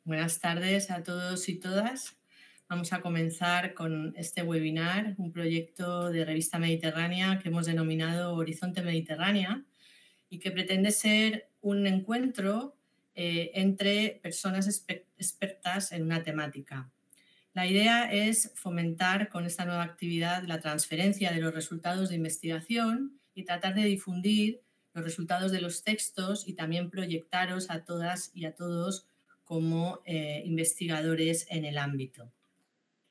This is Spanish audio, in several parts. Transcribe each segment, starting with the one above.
Buenas tardes a todos y todas. Vamos a comenzar con este webinar, un proyecto de Revista Mediterránea que hemos denominado Horizonte Mediterránea y que pretende ser un encuentro entre personas expertas en una temática. La idea es fomentar con esta nueva actividad la transferencia de los resultados de investigación y tratar de difundir los resultados de los textos y también proyectaros a todas y a todos como investigadores en el ámbito.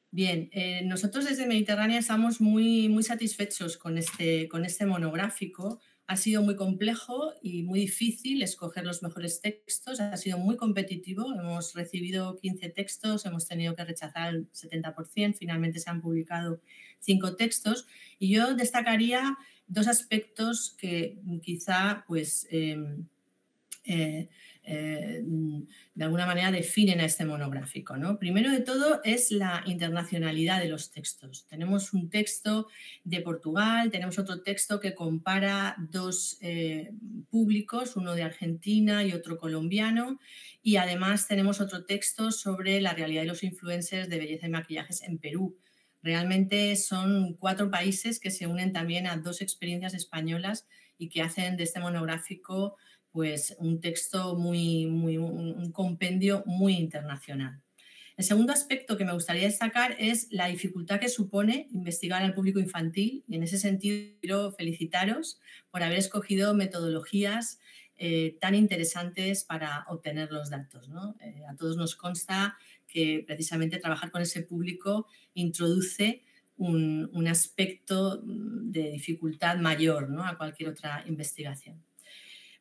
Bien, nosotros desde Mediterránea estamos muy satisfechos con este monográfico. Ha sido muy complejo y muy difícil escoger los mejores textos, ha sido muy competitivo. Hemos recibido 15 textos, hemos tenido que rechazar el 70%, finalmente se han publicado 5 textos. Y yo destacaría dos aspectos que quizá pues, de alguna manera definen a este monográfico, ¿no? Primero de todo es la internacionalidad de los textos. Tenemos un texto de Portugal, tenemos otro texto que compara dos públicos, uno de Argentina y otro colombiano, y además tenemos otro texto sobre la realidad de los influencers de belleza y maquillajes en Perú. Realmente son 4 países que se unen también a 2 experiencias españolas y que hacen de este monográfico pues un texto un compendio muy internacional. El segundo aspecto que me gustaría destacar es la dificultad que supone investigar al público infantil y en ese sentido quiero felicitaros por haber escogido metodologías tan interesantes para obtener los datos, ¿no? A todos nos consta que precisamente trabajar con ese público introduce un aspecto de dificultad mayor, ¿no?, a cualquier otra investigación.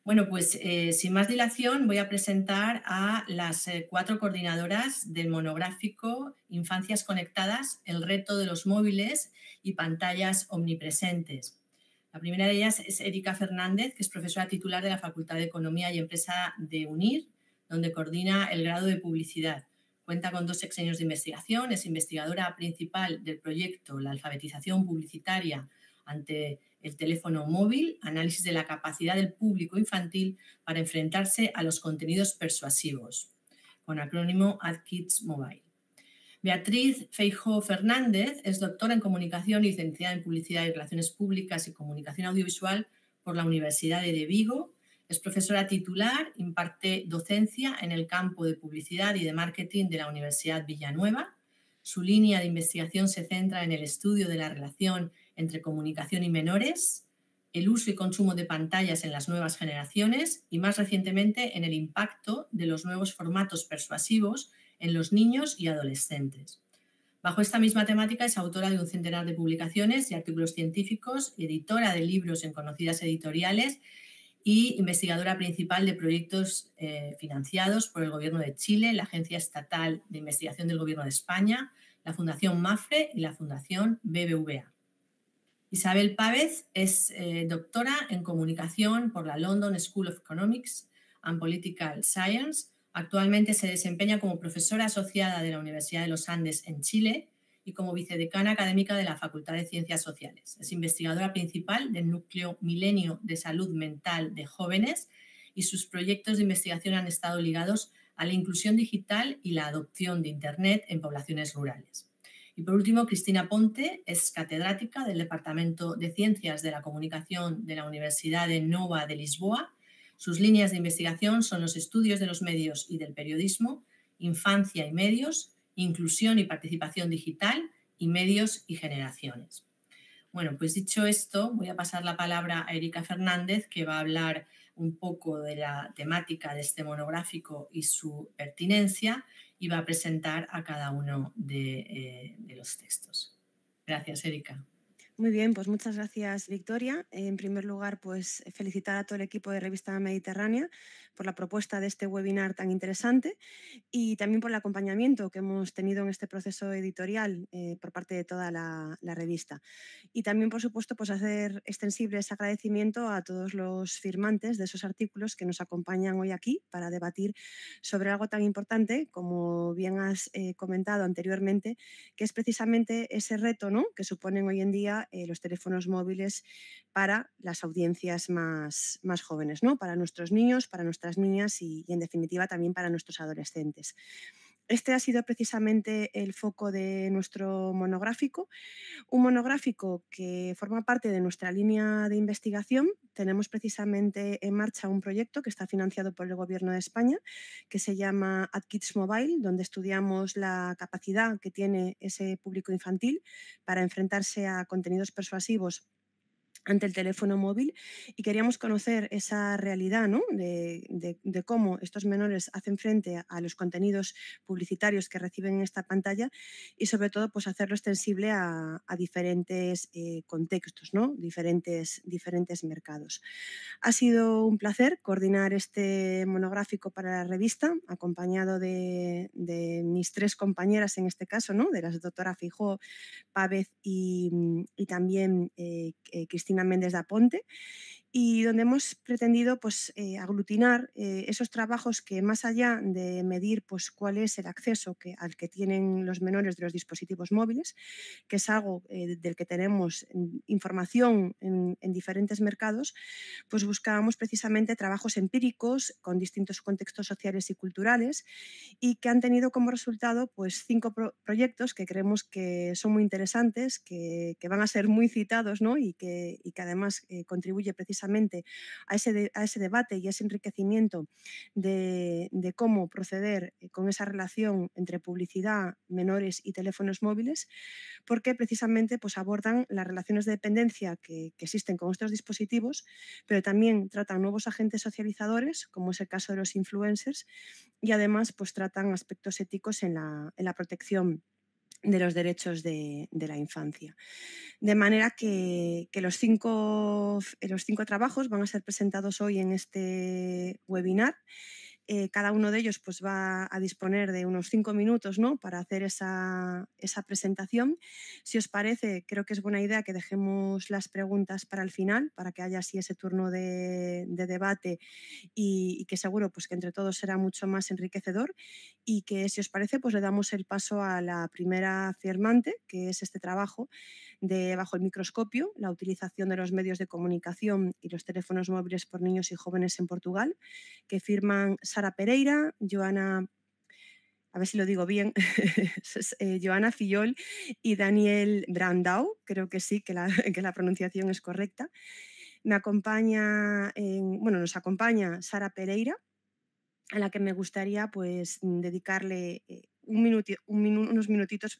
Bueno, pues sin más dilación voy a presentar a las 4 coordinadoras del monográfico Infancias Conectadas, el reto de los móviles y pantallas omnipresentes. La primera de ellas es Erika Fernández, que es profesora titular de la Facultad de Economía y Empresa de UNIR, donde coordina el grado de publicidad. Cuenta con 2 sexenios de investigación, es investigadora principal del proyecto La alfabetización publicitaria ante el teléfono móvil, análisis de la capacidad del público infantil para enfrentarse a los contenidos persuasivos, con acrónimo AdKids Mobile. Beatriz Feijóo Fernández es doctora en Comunicación y licenciada en Publicidad y Relaciones Públicas y Comunicación Audiovisual por la Universidad de Vigo. Es profesora titular, imparte docencia en el campo de publicidad y de marketing de la Universidad Villanueva. Su línea de investigación se centra en el estudio de la relación entre comunicación y menores, el uso y consumo de pantallas en las nuevas generaciones y, más recientemente, en el impacto de los nuevos formatos persuasivos en los niños y adolescentes. Bajo esta misma temática es autora de un centenar de publicaciones y artículos científicos, editora de libros en conocidas editoriales y investigadora principal de proyectos financiados por el Gobierno de Chile, la Agencia Estatal de Investigación del Gobierno de España, la Fundación MAFRE y la Fundación BBVA. Isabel Pávez es doctora en Comunicación por la London School of Economics and Political Science. Actualmente se desempeña como profesora asociada de la Universidad de los Andes en Chile y como vicedecana académica de la Facultad de Ciencias Sociales. Es investigadora principal del Núcleo Milenio de Salud Mental de Jóvenes y sus proyectos de investigación han estado ligados a la inclusión digital y la adopción de Internet en poblaciones rurales. Y por último, Cristina Ponte es catedrática del Departamento de Ciencias de la Comunicación de la Universidad de Nova de Lisboa. Sus líneas de investigación son los estudios de los medios y del periodismo, infancia y medios, inclusión y participación digital y medios y generaciones. Bueno, pues dicho esto, voy a pasar la palabra a Erika Fernández, que va a hablar un poco de la temática de este monográfico y su pertinencia y va a presentar a cada uno de los textos. Gracias, Erika. Muy bien, pues muchas gracias, Victoria. En primer lugar, pues felicitar a todo el equipo de Revista Mediterránea por la propuesta de este webinar tan interesante y también por el acompañamiento que hemos tenido en este proceso editorial por parte de toda la revista. Y también, por supuesto, pues hacer extensible ese agradecimiento a todos los firmantes de esos artículos que nos acompañan hoy aquí para debatir sobre algo tan importante, como bien has comentado anteriormente, que es precisamente ese reto, ¿no?, que suponen hoy en día los teléfonos móviles para las audiencias más jóvenes, ¿no? Para nuestros niños, para nuestras niñas y, en definitiva, también para nuestros adolescentes. Este ha sido precisamente el foco de nuestro monográfico, un monográfico que forma parte de nuestra línea de investigación. Tenemos precisamente en marcha un proyecto que está financiado por el Gobierno de España, que se llama AdKids Mobile, donde estudiamos la capacidad que tiene ese público infantil para enfrentarse a contenidos persuasivos ante el teléfono móvil, y queríamos conocer esa realidad, ¿no? de cómo estos menores hacen frente a los contenidos publicitarios que reciben en esta pantalla y sobre todo pues hacerlo extensible a diferentes contextos, ¿no? diferentes mercados. Ha sido un placer coordinar este monográfico para la revista, acompañado de mis 3 compañeras en este caso, ¿no? De la doctora Feijóo, Pávez y también Cristina Méndez da Ponte, y donde hemos pretendido pues, aglutinar esos trabajos que, más allá de medir pues, cuál es el acceso al que tienen los menores de los dispositivos móviles, que es algo del que tenemos información en diferentes mercados, pues buscábamos precisamente trabajos empíricos con distintos contextos sociales y culturales, y que han tenido como resultado pues, 5 proyectos que creemos que son muy interesantes, que van a ser muy citados, ¿no? y que además contribuye precisamente a ese debate y a ese enriquecimiento de cómo proceder con esa relación entre publicidad, menores y teléfonos móviles, porque precisamente pues, abordan las relaciones de dependencia que existen con estos dispositivos, pero también tratan nuevos agentes socializadores, como es el caso de los influencers, y además pues, tratan aspectos éticos en la protección de los derechos de la infancia. De manera que los 5 trabajos van a ser presentados hoy en este webinar. Cada uno de ellos pues, va a disponer de unos 5 minutos, ¿no? Para hacer esa presentación. Si os parece, creo que es buena idea que dejemos las preguntas para el final, para que haya así ese turno de debate y que seguro pues, que entre todos será mucho más enriquecedor, y que, si os parece, pues le damos el paso a la primera firmante, que es este trabajo de Bajo el microscopio, la utilización de los medios de comunicación y los teléfonos móviles por niños y jóvenes en Portugal, que firman Sara Pereira, Joana, a ver si lo digo bien, Joana Fillol y Daniel Brandau, creo que sí, que la pronunciación es correcta. Nos acompaña Sara Pereira, a la que me gustaría pues, dedicarle unos minutitos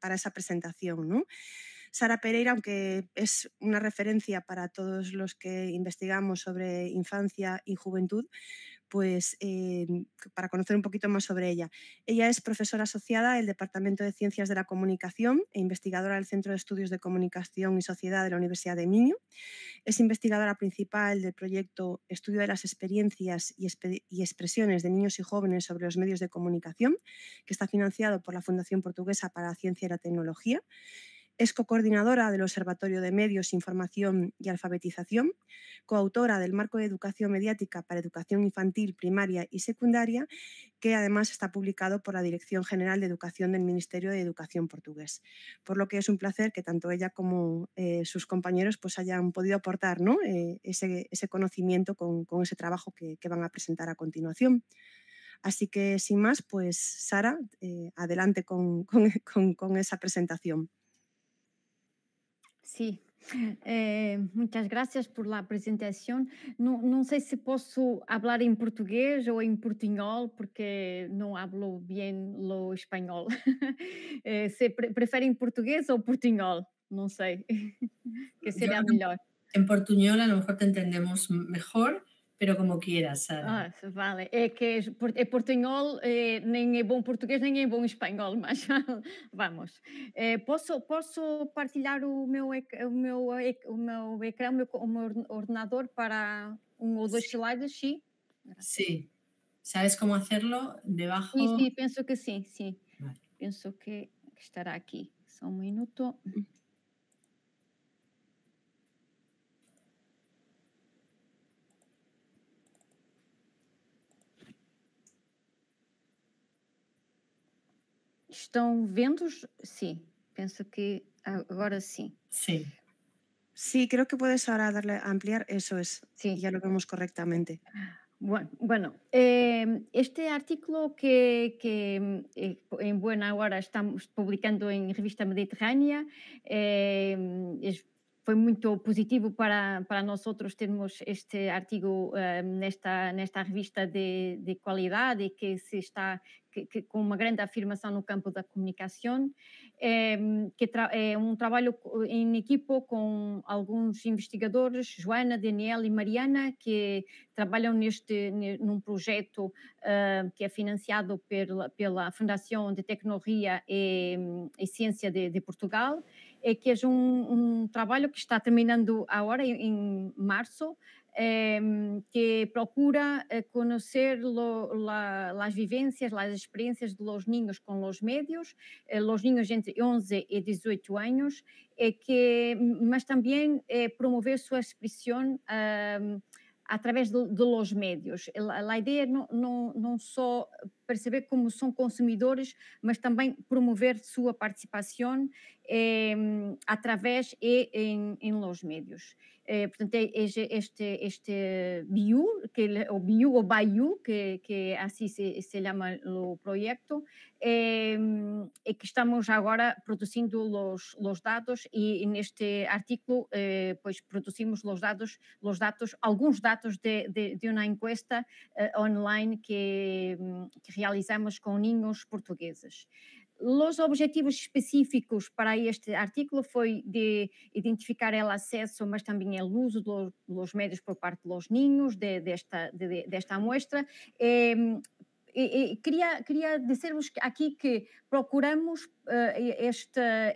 para esa presentación, ¿no? Sara Pereira, aunque es una referencia para todos los que investigamos sobre infancia y juventud, pues para conocer un poquito más sobre ella. Ella es profesora asociada del Departamento de Ciencias de la Comunicación e investigadora del Centro de Estudios de Comunicación y Sociedad de la Universidad de Minho. Es investigadora principal del proyecto Estudio de las experiencias y expresiones de niños y jóvenes sobre los medios de comunicación, que está financiado por la Fundación Portuguesa para la Ciencia y la Tecnología. Es cocoordinadora del Observatorio de Medios, Información y Alfabetización, coautora del Marco de Educación Mediática para Educación Infantil, Primaria y Secundaria, que además está publicado por la Dirección General de Educación del Ministerio de Educación portugués. Por lo que es un placer que tanto ella como sus compañeros pues, hayan podido aportar, ¿no? ese conocimiento con ese trabajo que van a presentar a continuación. Así que, sin más, pues Sara, adelante con esa presentación. Sí, muchas gracias por la presentación. No sé si puedo hablar en portugués o en portuñol porque no hablo bien lo español. ¿Se prefieren portugués o portuñol? No sé, ¿qué Yo será mejor? en portuñol a lo mejor te entendemos mejor, pero como quieras, Sara. Vale. É que portunhol, nem é bom português, nem é bom espanhol, mas vamos. Posso partilhar o meu ecrã, o meu ordenador para um ou dois Sí, slides? Sim? sí. ¿Sabes cómo hacerlo? Sim, Debajo. sim, penso que sim, sim. Vale. Penso que estará aqui. Só um minuto. Estão vendo? Sim, penso que agora sim. Sí. Sí, creo que puedes ahora darle a ampliar, eso es, y Sí. ya lo vemos correctamente. Bueno, este artículo en buena hora estamos publicando em Revista Mediterrânea, foi muito positivo para nós outros termos este artigo nesta revista de qualidade e que se está com uma grande afirmação no campo da comunicação, é um trabalho em equipo com alguns investigadores, Joana, Daniel e Mariana, que trabalham num projeto que é financiado pela Fundação de Tecnologia e Ciência de Portugal, que é um trabalho que está terminando agora, em março, que procura conocer as vivências, as experiências de los niños com los medios, los niños entre 11 e 18 anos, mas também promover sua expressão através de los médios. A ideia é não só perceber como são consumidores, mas também promover sua participação através e em los médios. Portanto, este BIU, o BIU o BAIU, que assim se chama o projeto, que estamos agora produzindo os dados e neste artículo pois produzimos os dados, alguns dados de uma encuesta online que realizamos com ninhos portugueses. Os objetivos específicos para este artículo foi de identificar o acesso, mas também o uso dos médios por parte dos ninhos desta amostra. Queria dizer-vos aqui que procuramos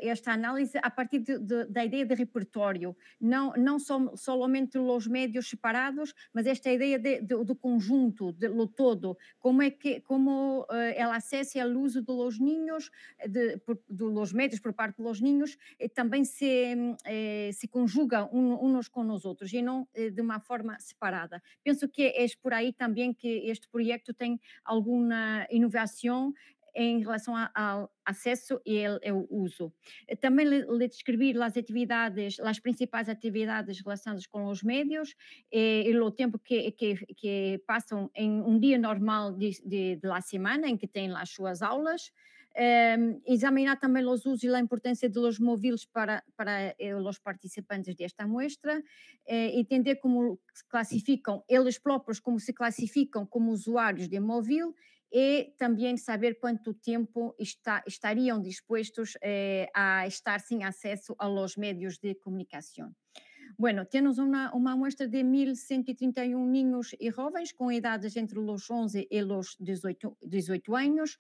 esta análise a partir da ideia de repertório, não somente os médios separados, mas esta ideia do conjunto, do todo, como o acesso e o uso dos ninhos, dos médios por parte dos ninhos, também se conjuga uns com os outros e não de uma forma separada. Penso que é por aí também que este projeto tem alguma inovação em relação ao acesso e ao uso. Também lhe descrevi as principais atividades relacionadas com os médios e o tempo que passam em um dia normal de la semana, em que têm as suas aulas. Examinar também os usos e a importância dos móveis para os participantes desta muestra, entender como se classificam, eles próprios como se classificam como usuários de móvel e também saber quanto tempo estariam dispostos a estar sem acesso aos meios de comunicação. Bueno, temos uma amostra de 1.131 niños e jovens com idades entre os 11 e os 18 anos.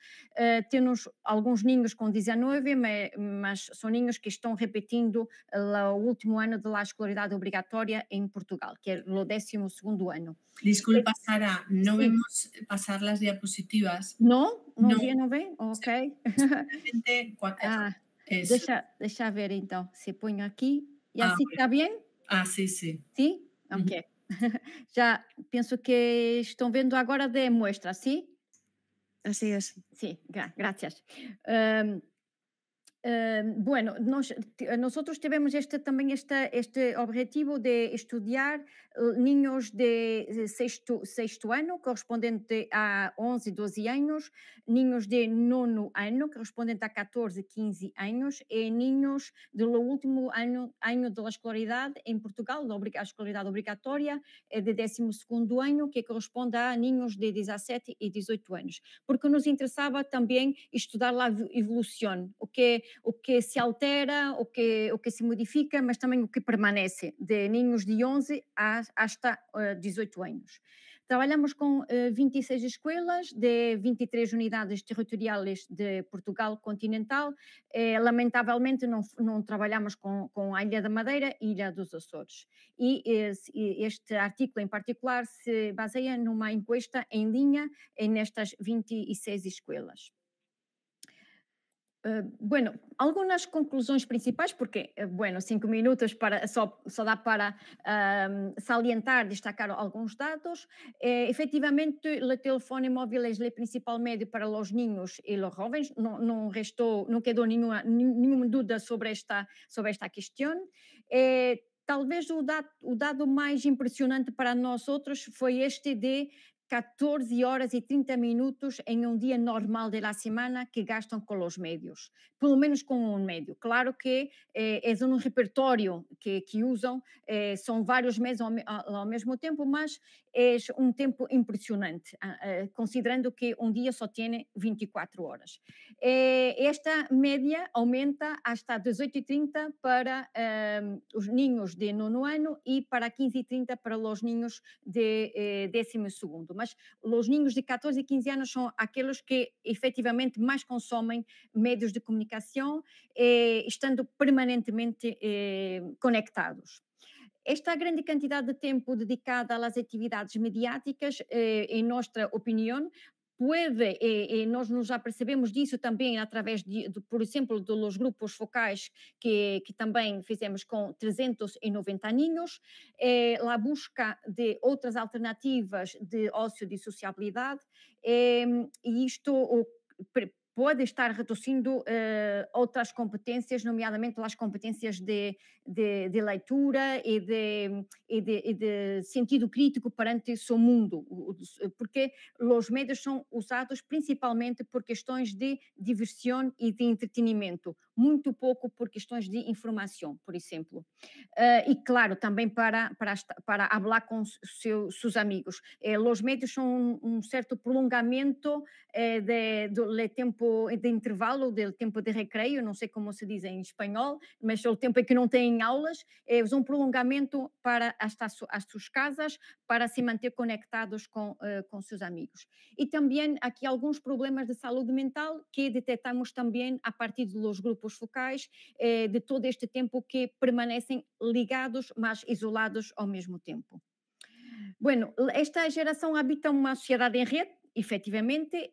Temos alguns niños com 19, mas são niños que estão repetindo o último ano da escolaridade obrigatória em Portugal, que é o 12º ano. Disculpa, Sara, no Sí. vemos pasar las diapositivas. Não? Não No. vê, não vê? Ok. Simplemente eso. Deixa ver então, se ponho aqui. E Ah, assim está bem? sí, sí. Sim? Uhum. Ok. Já penso que estão vendo agora de muestra, sim? Así es. Sí, gracias. Bueno, nosotros tivemos também este objetivo de estudar niños de sexto ano, correspondente a 11, 12 anos, niños de nono ano, correspondente a 14, 15 anos, e niños do último ano da escolaridade em Portugal, a escolaridade obrigatória, de 12º ano, que corresponde a niños de 17 e 18 anos, porque nos interessava também estudar a evolução, o que se altera, o que se modifica, mas também o que permanece, de niños de 11 hasta 18 anos. Trabalhamos com 26 escolas de 23 unidades territoriais de Portugal continental. Lamentavelmente não trabalhamos com a Ilha da Madeira e Ilha dos Açores. E este artigo em particular se baseia numa encuesta em linha nestas 26 escolas. Bueno, algumas conclusões principais, porque, 5 minutos só dá para salientar, destacar alguns dados. Efetivamente, o telefone móvel é o principal meio para os niños e os jovens. Não quedou nenhuma dúvida sobre esta questão. talvez o dado mais impressionante para nós outros foi este de 14 horas e 30 minutos em um dia normal da semana que gastam com os médios, pelo menos com um médio. Claro que é um repertório que usam, são vários meses ao mesmo tempo, mas é um tempo impressionante, considerando que um dia só tem 24 horas. Esta média aumenta hasta 18h30 para os ninhos de nono ano e para 15h30 para os ninhos de 12º. Mas os ninhos de 14 e 15 anos são aqueles que efetivamente mais consomem meios de comunicação, estando permanentemente conectados. Esta grande quantidade de tempo dedicada às atividades mediáticas, em nossa opinião, pode, nós nos apercebemos disso também através, por exemplo, dos grupos focais que também fizemos com 390 aninhos, a busca de outras alternativas de ócio de sociabilidade, e isto pode estar reduzindo outras competências, nomeadamente as competências de leitura e de sentido crítico perante o seu mundo, porque os médios são usados principalmente por questões de diversão e de entretenimento, muito pouco por questões de informação, por exemplo. E claro, também para falar com seus amigos. Os médios são um certo prolongamento do tempo de intervalo, do tempo de recreio, não sei como se diz em espanhol, mas é o tempo em que não têm aulas, é um prolongamento para as suas casas, para se manter conectados com seus amigos. E também aqui alguns problemas de saúde mental que detectamos também a partir dos grupos focais, de todo este tempo que permanecem ligados, mas isolados ao mesmo tempo. Bueno, esta geração habita uma sociedade em rede, efetivamente,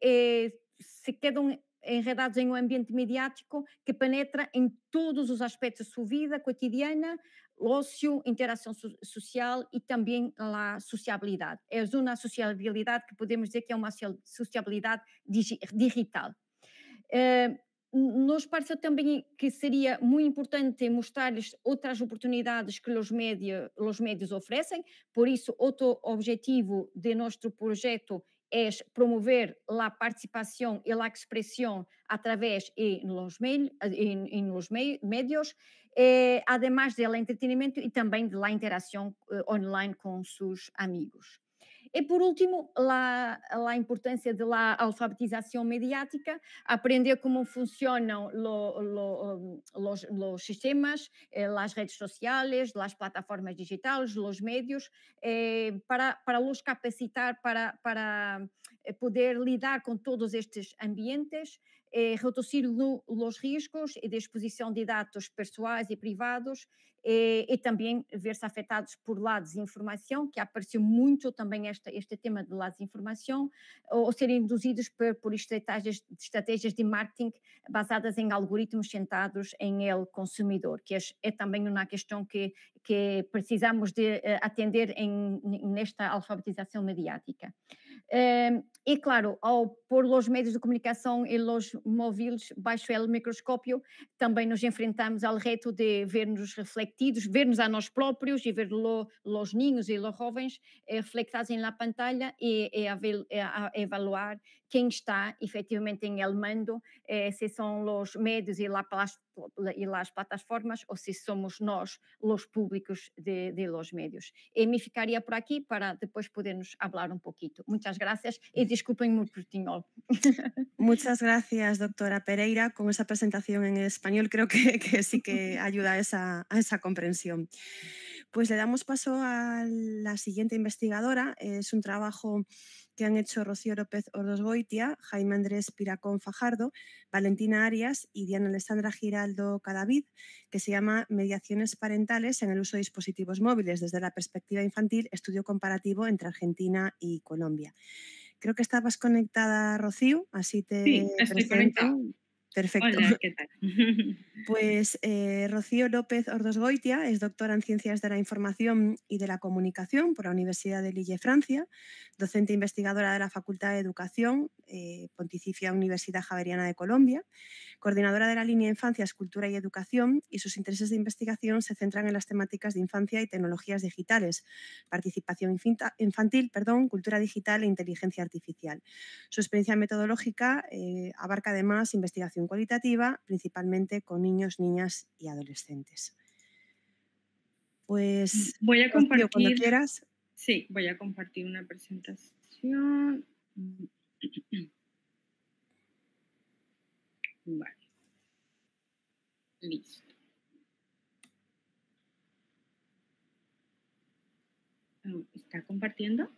se quedam enredados em um ambiente mediático que penetra em todos os aspectos da sua vida cotidiana, ócio, interação social e também a sociabilidade. É uma sociabilidade que podemos dizer que é uma sociabilidade digital. Nos pareceu também que seria muito importante mostrar-lhes outras oportunidades que os médios oferecem, por isso, outro objetivo de nosso projeto é promover a participação e a expressão através nos médios, además do entretenimento e também da interação online com seus amigos. E por último, a importância da alfabetização mediática, aprender como funcionam os sistemas, as redes sociais, as plataformas digitais, os médios, para os capacitar para poder lidar com todos estes ambientes, reduzir os riscos de exposição de dados pessoais e privados, e também ver-se afetados por la desinformação, que apareceu muito também este tema de la desinformação, ou serem induzidos por estratégias de marketing basadas em algoritmos centrados em el consumidor, que é também uma questão que precisamos de atender nesta alfabetização mediática. E claro, ao pôr os meios de comunicação e os móveis baixo o microscópio, também nos enfrentamos ao reto de ver-nos refletidos, ver-nos a nós próprios e ver os ninhos e os jovens reflectados na pantalla e a evaluar quem está efetivamente em el mando, se são os médios e as plataformas ou se somos nós, os públicos de los médios. E me ficaria por aqui para depois podermos falar um pouquinho. Muchas gracias y disculpen mi portuñol. Muchas gracias, doctora Pereira. Con esa presentación en español creo que sí que ayuda a esa comprensión. Pues le damos paso a la siguiente investigadora. Es un trabajo que han hecho Rocío López Ordosgoitia, Jaime Andrés Piracón Fajardo, Valentina Arias y Diana Alessandra Giraldo Cadavid, que se llama Mediaciones parentales en el uso de dispositivos móviles desde la perspectiva infantil, estudio comparativo entre Argentina y Colombia. Creo que estabas conectada, Rocío, así te Sí, estoy presento. conectada. Perfecto. Hola, ¿qué tal? Pues Rocío López Ordosgoitia es doctora en Ciencias de la Información y de la Comunicación por la Universidad de Lille, Francia, docente investigadora de la Facultad de Educación, Pontificia Universidad Javeriana de Colombia, coordinadora de la línea Infancias, Cultura y Educación, y sus intereses de investigación se centran en las temáticas de infancia y tecnologías digitales, participación infantil, cultura digital e inteligencia artificial. Su experiencia metodológica abarca además investigación cualitativa, principalmente con niños, niñas y adolescentes. Pues, voy a Rocío, cuando compartir, quieras. sí, voy a compartir una presentación. Vale. Listo. ¿Está compartiendo?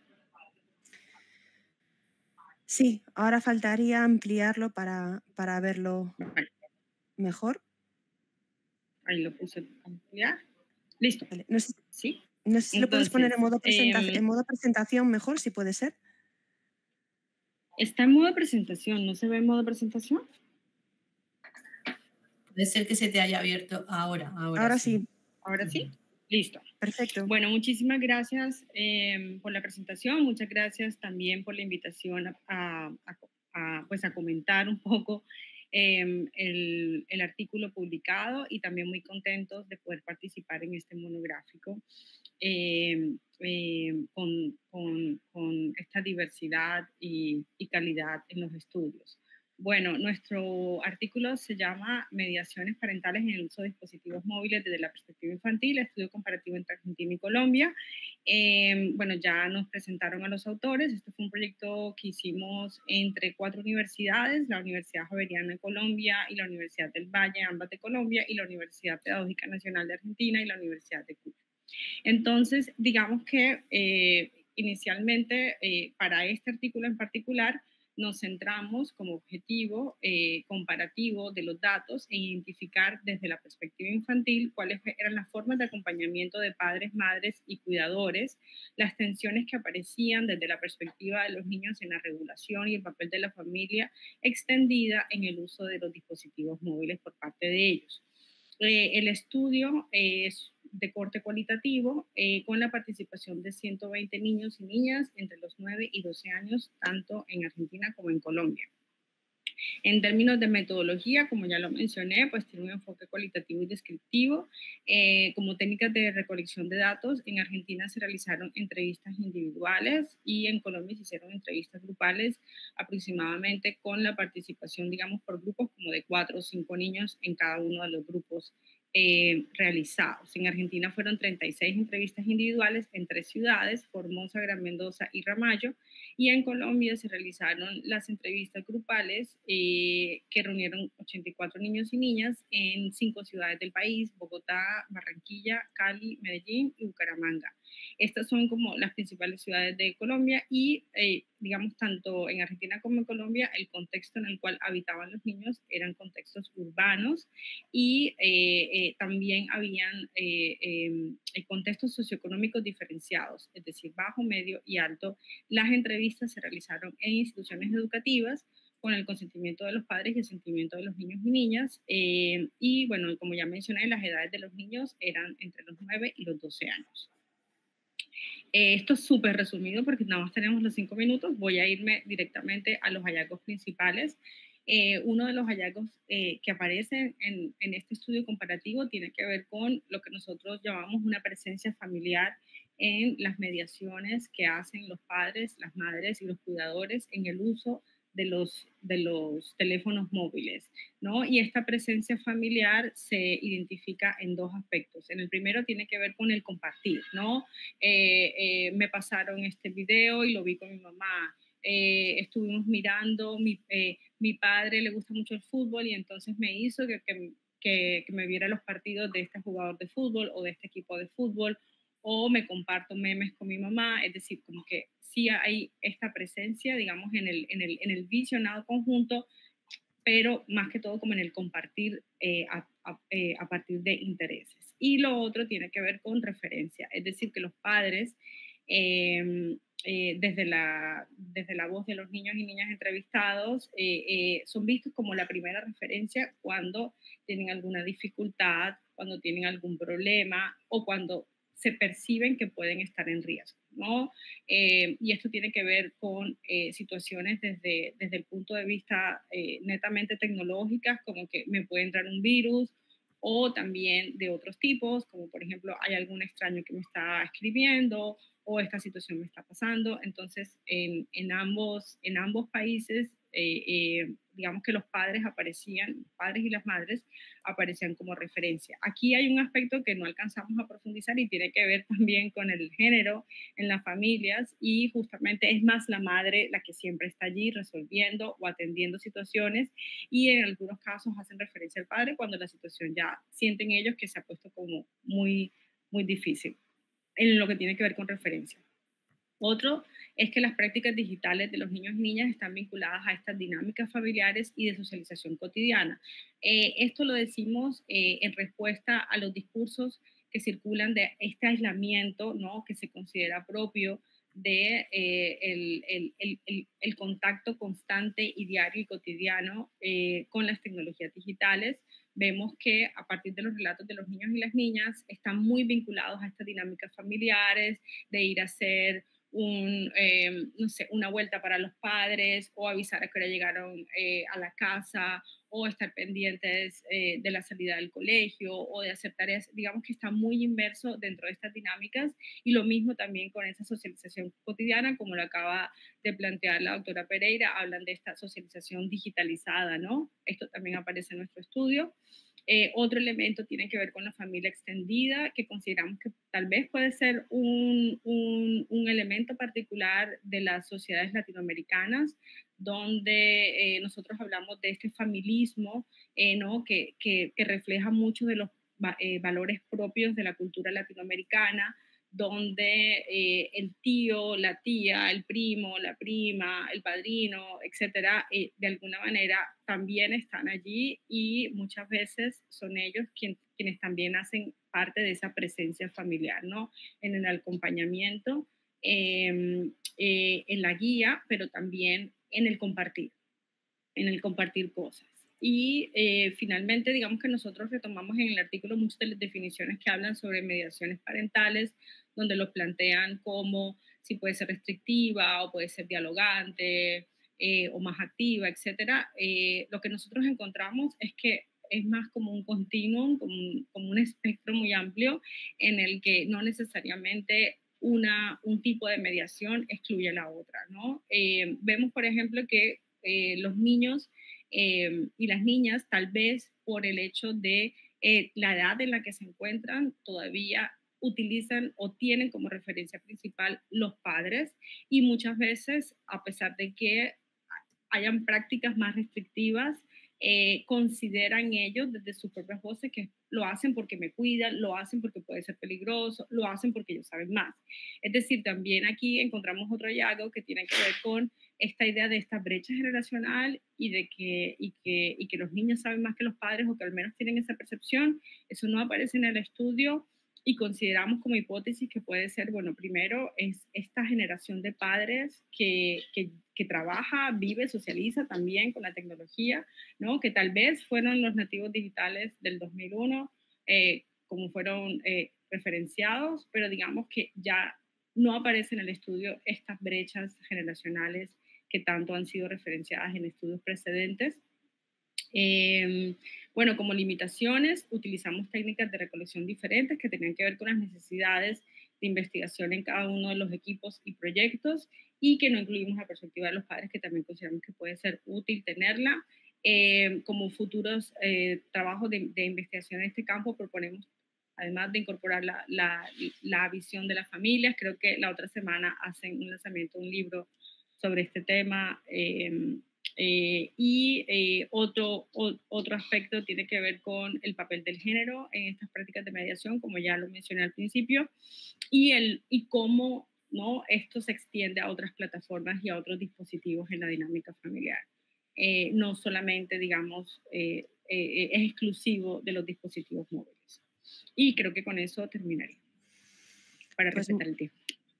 Sí, ahora faltaría ampliarlo para verlo Vale. mejor. Ahí lo puse ampliar. Listo. Vale. No sé, ¿Sí? no sé si lo puedes poner en modo, Entonces, en modo presentación mejor, si puede ser. está en modo presentación. ¿No se ve en modo presentación? Puede ser que se te haya abierto ahora. Ahora sí. ¿Ahora sí? Listo. Perfecto. Bueno, muchísimas gracias por la presentación. Muchas gracias también por la invitación pues a comentar un poco el artículo publicado, y también muy contentos de poder participar en este monográfico con esta diversidad y calidad en los estudios. Bueno, nuestro artículo se llama Mediaciones parentales en el uso de dispositivos móviles desde la perspectiva infantil, estudio comparativo entre Argentina y Colombia. Bueno, ya nos presentaron a los autores. Este fue un proyecto que hicimos entre 4 universidades, la Universidad Javeriana de Colombia y la Universidad del Valle, ambas de Colombia, y la Universidad Pedagógica Nacional de Argentina y la Universidad de Cuyo. Entonces, digamos que inicialmente para este artículo en particular nos centramos como objetivo comparativo de los datos e identificar desde la perspectiva infantil cuáles eran las formas de acompañamiento de padres, madres y cuidadores, las tensiones que aparecían desde la perspectiva de los niños en la regulación y el papel de la familia extendida en el uso de los dispositivos móviles por parte de ellos. El estudio es de corte cualitativo con la participación de 120 niños y niñas entre los 9 y 12 años, tanto en Argentina como en Colombia. En términos de metodología, como ya lo mencioné, pues tiene un enfoque cualitativo y descriptivo. Como técnicas de recolección de datos, en Argentina se realizaron entrevistas individuales y en Colombia se hicieron entrevistas grupales, aproximadamente con la participación, digamos, por grupos como de 4 o 5 niños en cada uno de los grupos realizados. En Argentina fueron 36 entrevistas individuales en 3 ciudades, Formosa, Gran Mendoza y Ramallo, y en Colombia se realizaron las entrevistas grupales que reunieron 84 niños y niñas en 5 ciudades del país: Bogotá, Barranquilla, Cali, Medellín y Bucaramanga. Estas son como las principales ciudades de Colombia y, digamos, tanto en Argentina como en Colombia, el contexto en el cual habitaban los niños eran contextos urbanos y también habían contextos socioeconómicos diferenciados, es decir, bajo, medio y alto. Las entrevistas se realizaron en instituciones educativas con el consentimiento de los padres y el consentimiento de los niños y niñas. Y bueno, como ya mencioné, las edades de los niños eran entre los 9 y los 12 años. Esto es súper resumido porque nada más tenemos los 5 minutos. Voy a irme directamente a los hallazgos principales. Uno de los hallazgos que aparecen en este estudio comparativo tiene que ver con lo que nosotros llamamos una presencia familiar en las mediaciones que hacen los padres, las madres y los cuidadores en el uso de los teléfonos móviles, ¿no? Y esta presencia familiar se identifica en 2 aspectos. En el primero tiene que ver con el compartir, ¿no? Me pasaron este video y lo vi con mi mamá. Estuvimos mirando, mi padre le gusta mucho el fútbol y entonces me hizo que me viera los partidos de este jugador de fútbol o de este equipo de fútbol, o me comparto memes con mi mamá. Es decir, como que sí hay esta presencia, digamos, en el visionado conjunto, pero más que todo como en el compartir a partir de intereses. Y lo otro tiene que ver con referencia, es decir, que los padres desde la voz de los niños y niñas entrevistados, son vistos como la primera referencia cuando tienen alguna dificultad, cuando tienen algún problema o cuando se perciben que pueden estar en riesgo, ¿no? Y esto tiene que ver con situaciones desde el punto de vista netamente tecnológicas, como que me puede entrar un virus, o también de otros tipos, como por ejemplo hay algún extraño que me está escribiendo o esta situación me está pasando. Entonces, en ambos países, digamos que los padres y las madres aparecían como referencia. Aquí hay un aspecto que no alcanzamos a profundizar y tiene que ver también con el género en las familias, y justamente es más la madre la que siempre está allí resolviendo o atendiendo situaciones, y en algunos casos hacen referencia al padre cuando la situación ya sienten ellos que se ha puesto como muy, muy difícil en lo que tiene que ver con referencia. Otro es que las prácticas digitales de los niños y niñas están vinculadas a estas dinámicas familiares y de socialización cotidiana. Esto lo decimos en respuesta a los discursos que circulan de este aislamiento, ¿no?, que se considera propio de el contacto constante y diario y cotidiano con las tecnologías digitales. Vemos que a partir de los relatos de los niños y las niñas están muy vinculados a estas dinámicas familiares, de ir a hacer no sé, una vuelta para los padres, o avisar a qué hora llegaron a la casa, o estar pendientes de la salida del colegio, o de hacer tareas. Digamos que está muy inmerso dentro de estas dinámicas, y lo mismo también con esa socialización cotidiana, como lo acaba de plantear la doctora Pereira. Hablan de esta socialización digitalizada, ¿no? Esto también aparece en nuestro estudio. Otro elemento tiene que ver con la familia extendida, que consideramos que tal vez puede ser un elemento particular de las sociedades latinoamericanas, donde nosotros hablamos de este familismo, ¿no?, que refleja mucho de los valores propios de la cultura latinoamericana, donde el tío, la tía, el primo, la prima, el padrino, etcétera, de alguna manera también están allí, y muchas veces son ellos quienes también hacen parte de esa presencia familiar, ¿no?, en el acompañamiento, en la guía, pero también en el compartir cosas. Y finalmente, digamos que nosotros retomamos en el artículo muchas de las definiciones que hablan sobre mediaciones parentales, donde lo plantean como si puede ser restrictiva o puede ser dialogante o más activa, etc. Lo que nosotros encontramos es que es más como un continuum, como un espectro muy amplio, en el que no necesariamente un tipo de mediación excluye a la otra, ¿no? Vemos, por ejemplo, que los niños y las niñas, tal vez por el hecho de la edad en la que se encuentran, todavía utilizan o tienen como referencia principal los padres, y muchas veces, a pesar de que hayan prácticas más restrictivas, consideran ellos desde sus propias voces que lo hacen porque me cuidan, lo hacen porque puede ser peligroso, lo hacen porque ellos saben más. Es decir, también aquí encontramos otro hallazgo que tiene que ver con esta idea de esta brecha generacional, y de que los niños saben más que los padres, o que al menos tienen esa percepción. Eso no aparece en el estudio, y consideramos como hipótesis que puede ser, bueno, primero es esta generación de padres que trabaja, vive, socializa también con la tecnología, ¿no?, que tal vez fueron los nativos digitales del 2001, como fueron referenciados, pero digamos que ya no aparecen en el estudio estas brechas generacionales que tanto han sido referenciadas en estudios precedentes. Bueno, como limitaciones, utilizamos técnicas de recolección diferentes que tenían que ver con las necesidades de investigación en cada uno de los equipos y proyectos, y que no incluimos la perspectiva de los padres, que también consideramos que puede ser útil tenerla. Como futuros trabajos de investigación en este campo, proponemos, además de incorporar la visión de las familias, creo que la otra semana hacen un lanzamiento de un libro sobre este tema. Otro aspecto tiene que ver con el papel del género en estas prácticas de mediación, como ya lo mencioné al principio, y cómo, ¿no?, esto se extiende a otras plataformas y a otros dispositivos en la dinámica familiar. No solamente, digamos, es exclusivo de los dispositivos móviles. Y creo que con eso terminaría, para respetar el tiempo.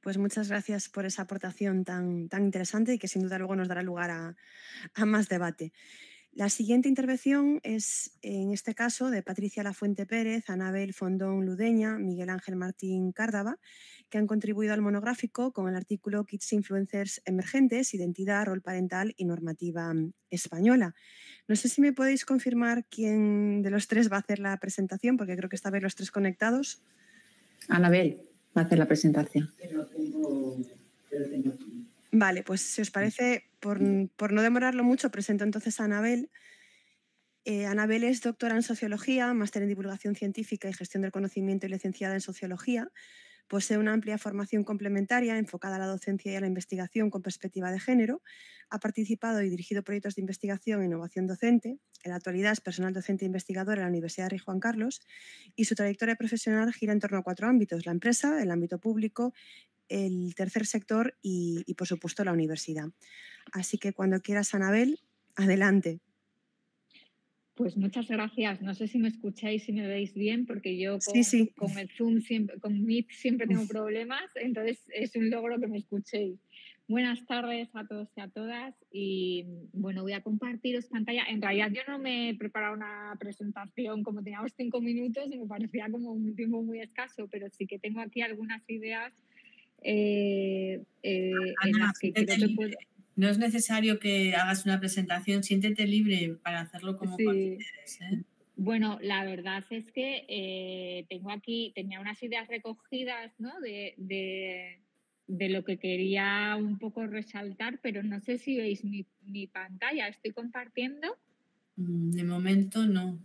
Pues muchas gracias por esa aportación tan interesante y que sin duda luego nos dará lugar a más debate. La siguiente intervención es, en este caso, de Patricia Lafuente Pérez, Anabel Fondón Ludeña, Miguel Ángel Martín Cárdava, que han contribuido al monográfico con el artículo Kids Influencers Emergentes, Identidad, Rol Parental y Normativa Española. No sé si me podéis confirmar quién de los tres va a hacer la presentación, porque creo que esta vez los tres conectados. Anabel va a hacer la presentación. Vale, pues si os parece, por no demorarlo mucho, presento entonces a Anabel. Anabel es doctora en Sociología, máster en Divulgación Científica y Gestión del Conocimiento y licenciada en Sociología. Posee una amplia formación complementaria enfocada a la docencia y a la investigación con perspectiva de género. Ha participado y dirigido proyectos de investigación e innovación docente. En la actualidad es personal docente e investigador en la Universidad Rey Juan Carlos y su trayectoria profesional gira en torno a 4 ámbitos: la empresa, el ámbito público, el tercer sector y, por supuesto, la universidad. Así que cuando quieras, Anabel, adelante. Pues muchas gracias. No sé si me escucháis, si me veis bien, porque yo Sí. con el Zoom, con Meet siempre tengo problemas, entonces es un logro que me escuchéis. Buenas tardes a todos y a todas y bueno, voy a compartiros pantalla. En realidad yo no me he preparado una presentación, como teníamos 5 minutos y me parecía como un tiempo muy escaso, pero sí que tengo aquí algunas ideas en las que creo que puedo... No es necesario que hagas una presentación, siéntete libre para hacerlo como Sí. consideres, ¿eh? Bueno, la verdad es que tenía unas ideas recogidas, ¿no? de lo que quería un poco resaltar, pero no sé si veis mi pantalla. ¿Estoy compartiendo? De momento no.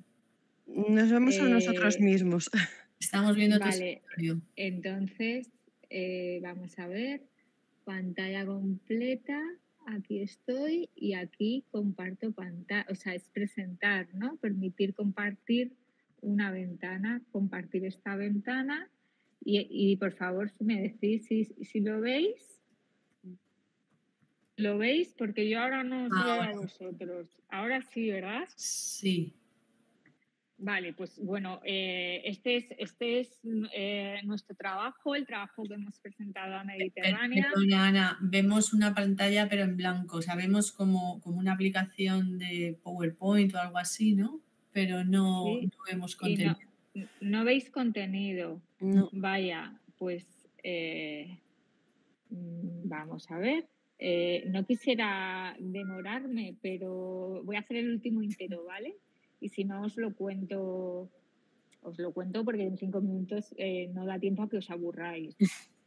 Nos vemos a nosotros mismos. Estamos viendo tu Vale, escritorio. Entonces, vamos a ver, pantalla completa, aquí estoy y aquí comparto pantalla, o sea, es presentar, ¿no? Permitir compartir una ventana, compartir esta ventana y por favor, si me decís si lo veis. ¿Lo veis? Porque yo ahora no os veo a vosotros. Ahora sí, ¿verdad? Sí. Vale, pues bueno, este es nuestro trabajo, el trabajo que hemos presentado a Mediterránea. Perdona, Ana, vemos una pantalla pero en blanco, o sea, vemos como una aplicación de PowerPoint o algo así, ¿no? Pero no vemos contenido. No veis contenido. No. Vaya, pues vamos a ver. No quisiera demorarme, pero voy a hacer el último intento, ¿vale? Y si no, os lo cuento porque en 5 minutos no da tiempo a que os aburráis.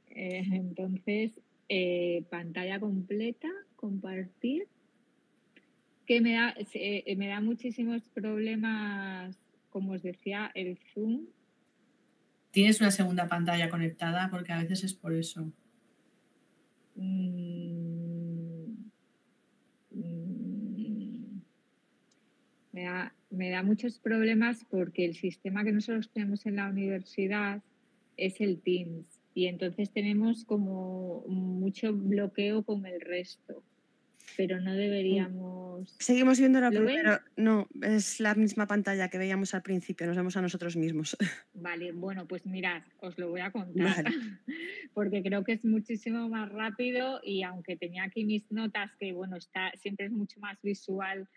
Entonces, pantalla completa, compartir, que me da muchísimos problemas, como os decía, el Zoom. ¿Tienes una segunda pantalla conectada? Porque a veces es por eso. Me da muchos problemas porque el sistema que nosotros tenemos en la universidad es el Teams y entonces tenemos como mucho bloqueo con el resto, pero no deberíamos... Seguimos viéndolo, ¿Lo veis? pero no, es la misma pantalla que veíamos al principio, nos vemos a nosotros mismos. Vale, bueno, pues mirad, os lo voy a contar, Vale. porque creo que es muchísimo más rápido y aunque tenía aquí mis notas, que bueno, siempre es mucho más visual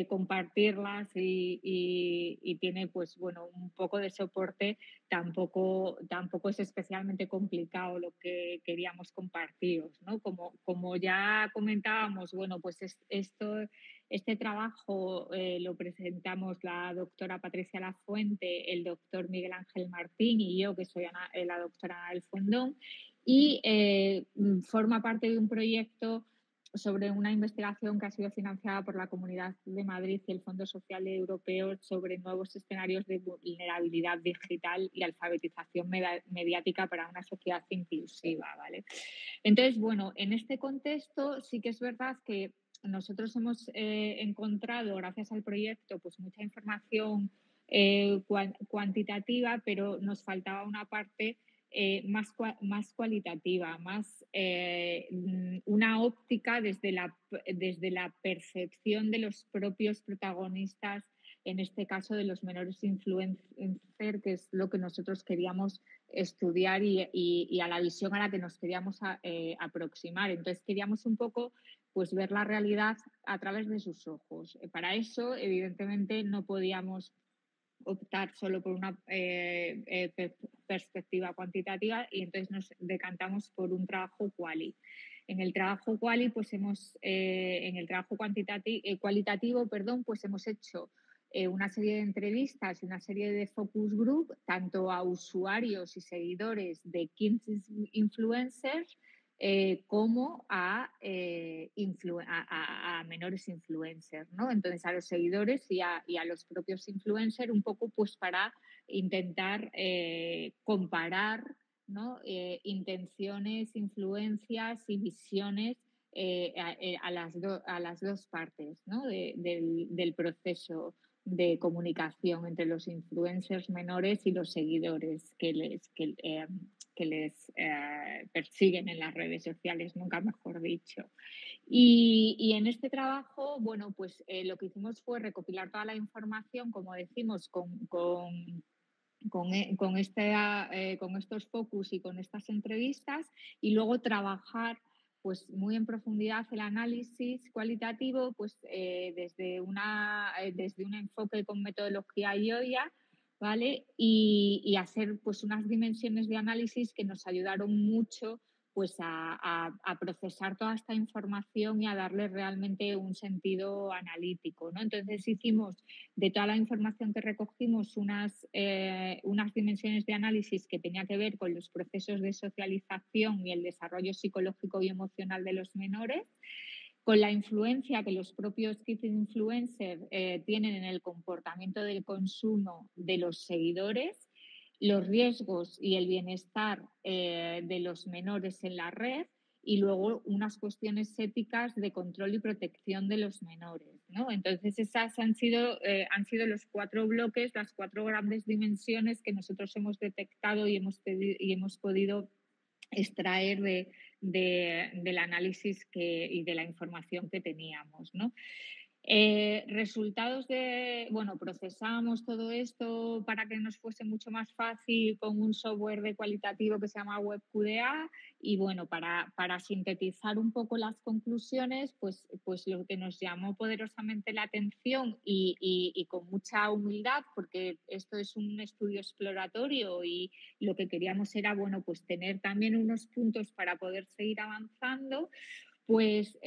compartirlas y tiene pues bueno un poco de soporte, tampoco es especialmente complicado lo que queríamos compartiros, ¿no? Como ya comentábamos, bueno, pues este trabajo lo presentamos la doctora Patricia Lafuente, el doctor Miguel Ángel Martín y yo, que soy la doctora Anabel Fondón, y forma parte de un proyecto sobre una investigación que ha sido financiada por la Comunidad de Madrid y el Fondo Social Europeo sobre nuevos escenarios de vulnerabilidad digital y alfabetización mediática para una sociedad inclusiva, ¿vale? Entonces, bueno, en este contexto sí que es verdad que nosotros hemos encontrado, gracias al proyecto, pues mucha información cuantitativa, pero nos faltaba una parte más cualitativa, más una óptica desde la percepción de los propios protagonistas, en este caso de los menores influencers, que es lo que nosotros queríamos estudiar y a la visión a la que nos queríamos aproximar. Entonces queríamos un poco pues ver la realidad a través de sus ojos. Para eso, evidentemente, no podíamos optar solo por una perspectiva cuantitativa y entonces nos decantamos por un trabajo quali. En el trabajo quali, pues en el trabajo cualitativo, pues hemos hecho una serie de entrevistas y una serie de focus group, tanto a usuarios y seguidores de 15 influencers, como a menores influencers, ¿no? Entonces, a los seguidores y a los propios influencers, un poco pues para intentar comparar, ¿no? Intenciones, influencias y visiones a las dos partes, ¿no? del proceso de comunicación entre los influencers menores y los seguidores que les persiguen en las redes sociales, nunca mejor dicho. Y en este trabajo, bueno, pues lo que hicimos fue recopilar toda la información, como decimos, con estos focus y con estas entrevistas, y luego trabajar pues muy en profundidad el análisis cualitativo pues desde un enfoque con metodología IOIA, ¿vale? Y hacer pues unas dimensiones de análisis que nos ayudaron mucho pues a procesar toda esta información y a darle realmente un sentido analítico, ¿no? Entonces hicimos de toda la información que recogimos unas dimensiones de análisis que tenía que ver con los procesos de socialización y el desarrollo psicológico y emocional de los menores, con la influencia que los propios kid influencers tienen en el comportamiento del consumo de los seguidores, los riesgos y el bienestar de los menores en la red, y luego unas cuestiones éticas de control y protección de los menores, ¿no? Entonces esas han sido los 4 bloques, las 4 grandes dimensiones que nosotros hemos detectado y hemos podido extraer del análisis y de la información que teníamos, ¿no? Resultados procesamos todo esto para que nos fuese mucho más fácil con un software de cualitativo que se llama WebQDA, y bueno, para sintetizar un poco las conclusiones, pues lo que nos llamó poderosamente la atención y con mucha humildad, porque esto es un estudio exploratorio y lo que queríamos era, bueno, pues tener también unos puntos para poder seguir avanzando. Pues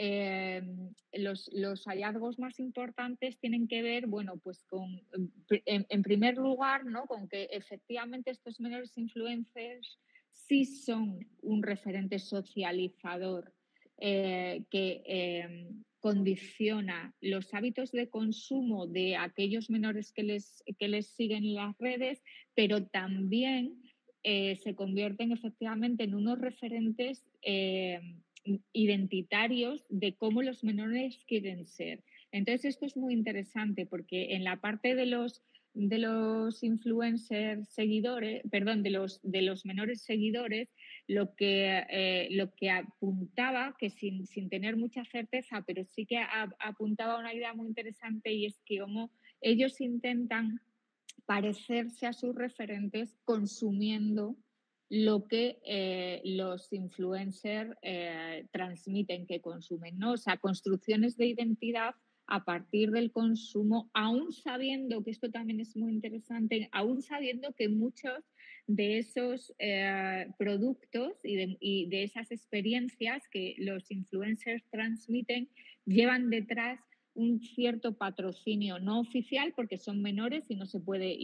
los hallazgos más importantes tienen que ver, bueno, pues con, en primer lugar, ¿no? Con que efectivamente estos menores influencers sí son un referente socializador que condiciona los hábitos de consumo de aquellos menores que les siguen en las redes, pero también se convierten efectivamente en unos referentes identitarios de cómo los menores quieren ser. Entonces esto es muy interesante porque en la parte de los influencers seguidores, perdón, de los menores seguidores, lo que apuntaba, que sin tener mucha certeza, pero sí que apuntaba una idea muy interesante, y es que como ellos intentan parecerse a sus referentes consumiendo lo que los influencers transmiten que consumen, ¿no? O sea, construcciones de identidad a partir del consumo, aún sabiendo, que esto también es muy interesante, aún sabiendo que muchos de esos productos y de esas experiencias que los influencers transmiten llevan detrás un cierto patrocinio no oficial, porque son menores y no se puede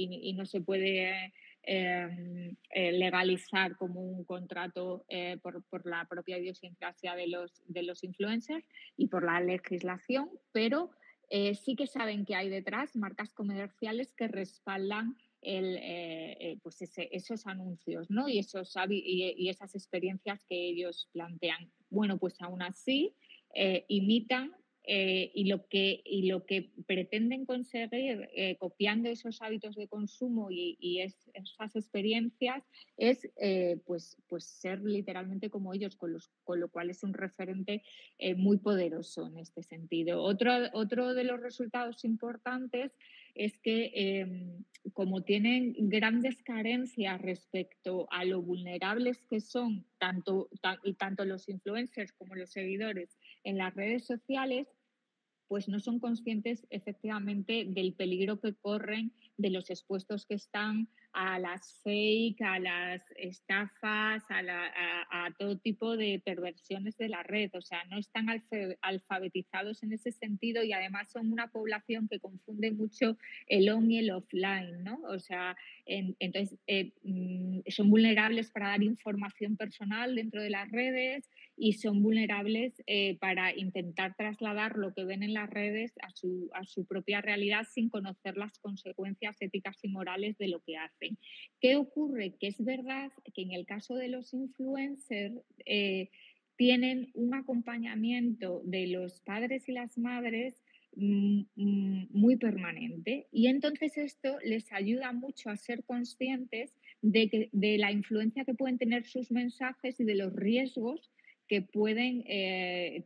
legalizar como un contrato por la propia idiosincrasia de los influencers y por la legislación, pero sí que saben que hay detrás marcas comerciales que respaldan esos anuncios, ¿no? y esas experiencias que ellos plantean. Bueno, pues aún así imitan y lo que pretenden conseguir copiando esos hábitos de consumo y esas experiencias es pues ser literalmente como ellos, con lo cual es un referente muy poderoso en este sentido. Otro de los resultados importantes es que como tienen grandes carencias respecto a lo vulnerables que son tanto los influencers como los seguidores en las redes sociales, pues no son conscientes efectivamente del peligro que corren, de los expuestos que están a las fake, a las estafas, a todo tipo de perversiones de la red. O sea, no están alfabetizados en ese sentido y además son una población que confunde mucho el on y el offline, ¿no? O sea, entonces son vulnerables para dar información personal dentro de las redes y son vulnerables para intentar trasladar lo que ven en las redes a su propia realidad sin conocer las consecuencias éticas y morales de lo que hacen. ¿Qué ocurre? Que es verdad que en el caso de los influencers tienen un acompañamiento de los padres y las madres muy permanente y entonces esto les ayuda mucho a ser conscientes de la influencia que pueden tener sus mensajes y de los riesgos que pueden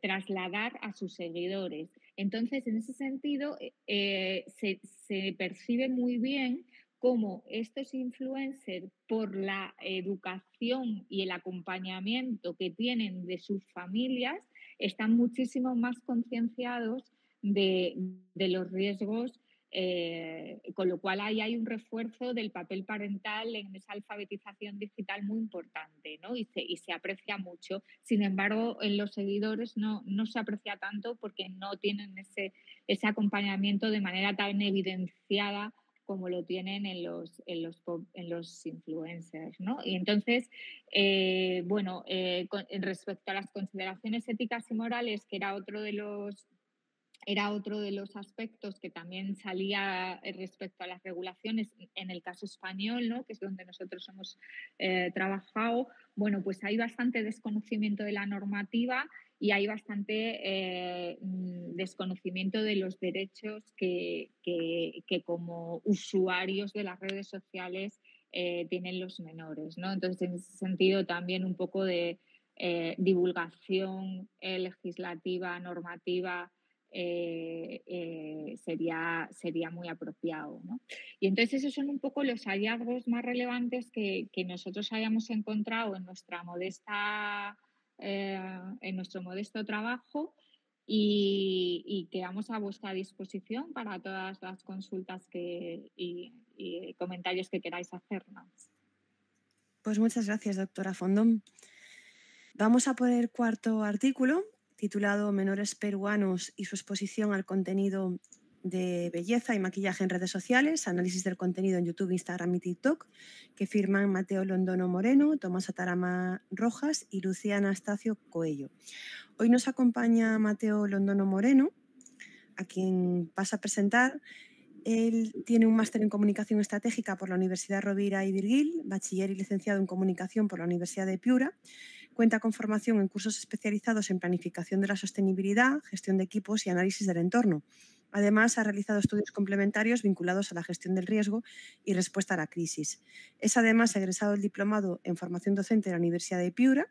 trasladar a sus seguidores. Entonces, en ese sentido, se percibe muy bien cómo estos influencers, por la educación y el acompañamiento que tienen de sus familias, están muchísimo más concienciados de los riesgos, con lo cual ahí hay un refuerzo del papel parental en esa alfabetización digital muy importante, ¿no? Y se aprecia mucho. Sin embargo, en los seguidores no se aprecia tanto porque no tienen ese acompañamiento de manera tan evidenciada como lo tienen en los influencers, ¿no? Y entonces, respecto a las consideraciones éticas y morales, que era otro de los aspectos que también salía respecto a las regulaciones en el caso español, ¿no? Que es donde nosotros hemos trabajado. Bueno, pues hay bastante desconocimiento de la normativa y hay bastante desconocimiento de los derechos que como usuarios de las redes sociales tienen los menores, ¿no? Entonces, en ese sentido, también un poco de divulgación legislativa, normativa, sería muy apropiado, ¿no? Y entonces esos son un poco los hallazgos más relevantes que nosotros hayamos encontrado en nuestro modesto trabajo y quedamos a vuestra disposición para todas las consultas y comentarios que queráis hacernos. Pues muchas gracias, doctora Fondón. Vamos a por el cuarto artículo, titulado Menores peruanos y su exposición al contenido de belleza y maquillaje en redes sociales, análisis del contenido en YouTube, Instagram y TikTok, que firman Mateo Londono Moreno, Tomás Atarama Rojas y Lucía Anastasio Coello. Hoy nos acompaña Mateo Londono Moreno, a quien pasa a presentar. Él tiene un máster en Comunicación Estratégica por la Universidad Rovira y Virgil, bachiller y licenciado en Comunicación por la Universidad de Piura. Cuenta con formación en cursos especializados en planificación de la sostenibilidad, gestión de equipos y análisis del entorno. Además, ha realizado estudios complementarios vinculados a la gestión del riesgo y respuesta a la crisis. Es además egresado del diplomado en formación docente de la Universidad de Piura,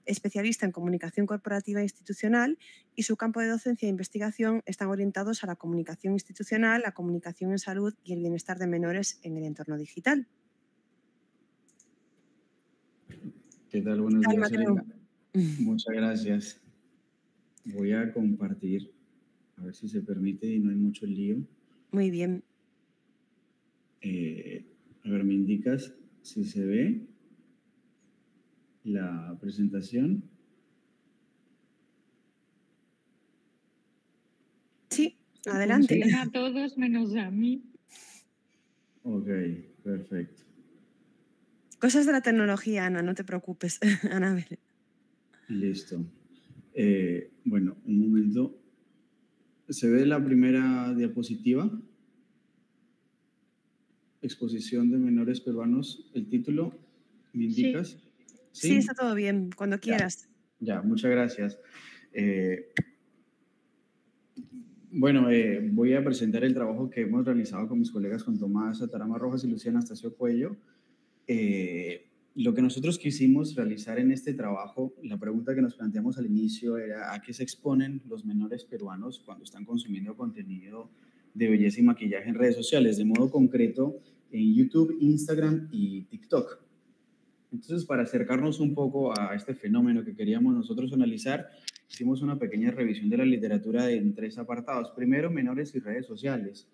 especialista en comunicación corporativa e institucional, y su campo de docencia e investigación están orientados a la comunicación institucional, la comunicación en salud y el bienestar de menores en el entorno digital. ¿Qué tal? Buenos días, Erika. Muchas gracias. Voy a compartir, a ver si se permite y no hay mucho lío. Muy bien. A ver, ¿me indicas si se ve la presentación? Sí, adelante. Funciona a todos menos a mí. Ok, perfecto. Cosas de la tecnología, Ana, no te preocupes, Anabel. Listo. Bueno, un momento. ¿Se ve la primera diapositiva? Exposición de menores peruanos. ¿El título? ¿Me indicas? Sí, está todo bien, cuando quieras. Ya, muchas gracias. Bueno, voy a presentar el trabajo que hemos realizado con mis colegas, con Tomás Atarama Rojas y Lucía Anastasio Coello. Lo que nosotros quisimos realizar en este trabajo, la pregunta que nos planteamos al inicio era ¿a qué se exponen los menores peruanos cuando están consumiendo contenido de belleza y maquillaje en redes sociales, de modo concreto en YouTube, Instagram y TikTok. Entonces, para acercarnos un poco a este fenómeno que queríamos nosotros analizar, hicimos una pequeña revisión de la literatura en 3 apartados. Primero, menores y redes sociales,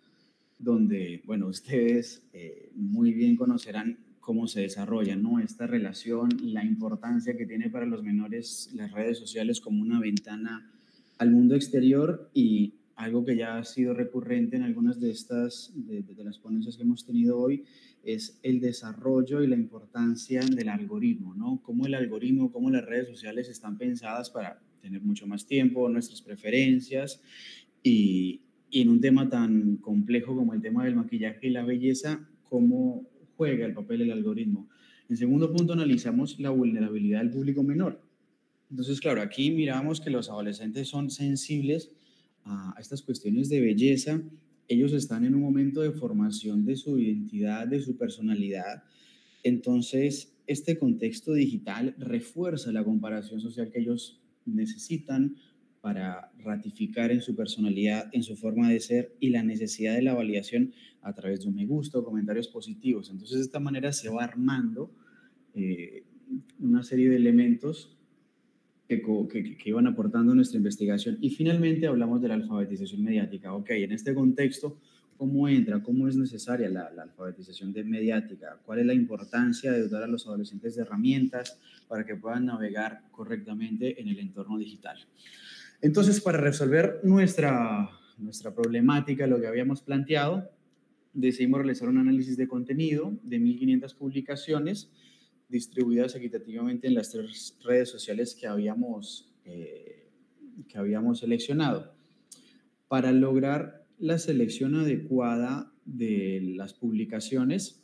donde, bueno, ustedes muy bien conocerán cómo se desarrolla, ¿no?, esta relación, la importancia que tiene para los menores las redes sociales como una ventana al mundo exterior, y algo que ya ha sido recurrente en algunas de las ponencias que hemos tenido hoy es el desarrollo y la importancia del algoritmo, ¿no? Cómo el algoritmo, cómo las redes sociales están pensadas para tener mucho más tiempo, nuestras preferencias, y en un tema tan complejo como el tema del maquillaje y la belleza, cómo juega el papel el algoritmo. En segundo punto, analizamos la vulnerabilidad del público menor. Entonces, claro, aquí miramos que los adolescentes son sensibles a estas cuestiones de belleza. Ellos están en un momento de formación de su identidad, de su personalidad. Entonces, este contexto digital refuerza la comparación social que ellos necesitan para ratificar en su personalidad, en su forma de ser, y la necesidad de la validación a través de un me gusta o comentarios positivos. Entonces, de esta manera se va armando una serie de elementos que iban aportando nuestra investigación. Y finalmente hablamos de la alfabetización mediática. Ok, en este contexto, ¿cómo entra? ¿Cómo es necesaria la alfabetización mediática? ¿Cuál es la importancia de dotar a los adolescentes de herramientas para que puedan navegar correctamente en el entorno digital? Entonces, para resolver nuestra problemática, lo que habíamos planteado, decidimos realizar un análisis de contenido de 1.500 publicaciones distribuidas equitativamente en las 3 redes sociales que habíamos seleccionado. Para lograr la selección adecuada de las publicaciones,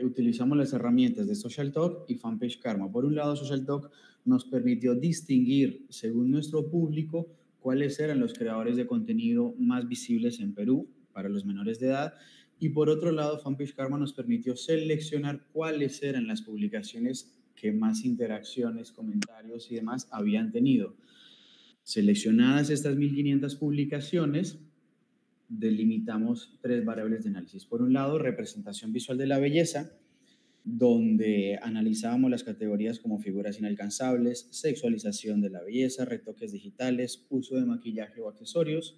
utilizamos las herramientas de Social Talk y Fanpage Karma. Por un lado, Social Talk nos permitió distinguir, según nuestro público, cuáles eran los creadores de contenido más visibles en Perú para los menores de edad, y por otro lado, Fanpage Karma nos permitió seleccionar cuáles eran las publicaciones que más interacciones, comentarios y demás habían tenido. Seleccionadas estas 1.500 publicaciones, delimitamos 3 variables de análisis. Por un lado, representación visual de la belleza, donde analizábamos las categorías como figuras inalcanzables, sexualización de la belleza, retoques digitales, uso de maquillaje o accesorios.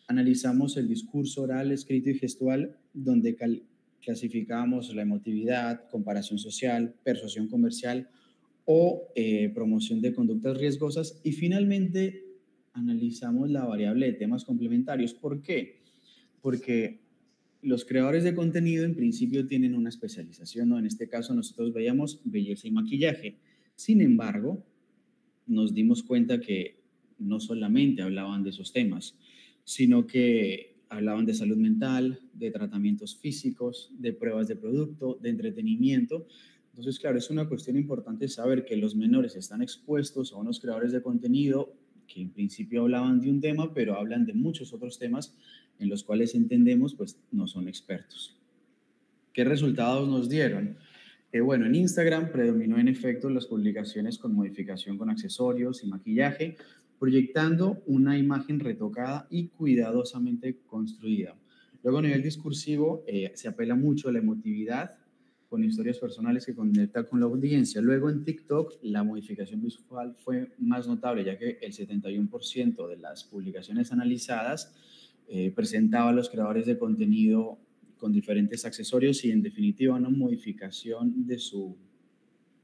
Analizamos el discurso oral, escrito y gestual, donde clasificábamos la emotividad, comparación social, persuasión comercial o promoción de conductas riesgosas. Y finalmente analizamos la variable de temas complementarios. ¿Por qué? Porque los creadores de contenido en principio tienen una especialización, ¿no? En este caso nosotros veíamos belleza y maquillaje. Sin embargo, nos dimos cuenta que no solamente hablaban de esos temas, sino que hablaban de salud mental, de tratamientos físicos, de pruebas de producto, de entretenimiento. Entonces, claro, es una cuestión importante saber que los menores están expuestos a unos creadores de contenido que en principio hablaban de un tema, pero hablan de muchos otros temas en los cuales entendemos, pues no son expertos. ¿Qué resultados nos dieron? Bueno, en Instagram predominó en efecto las publicaciones con modificación con accesorios y maquillaje, proyectando una imagen retocada y cuidadosamente construida. Luego, a nivel discursivo, se apela mucho a la emotividad, con historias personales que conectan con la audiencia. Luego, en TikTok, la modificación visual fue más notable, ya que el 71% de las publicaciones analizadas presentaba a los creadores de contenido con diferentes accesorios y, en definitiva, una modificación de su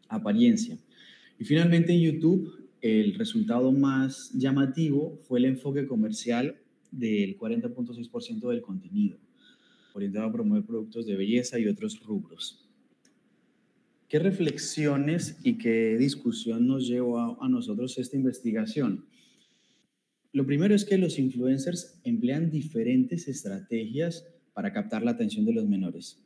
apariencia. Y finalmente, en YouTube, el resultado más llamativo fue el enfoque comercial del 40.6% del contenido, orientado a promover productos de belleza y otros rubros. ¿Qué reflexiones y qué discusión nos llevó a nosotros esta investigación? Lo primero es que los influencers emplean diferentes estrategias para captar la atención de los menores.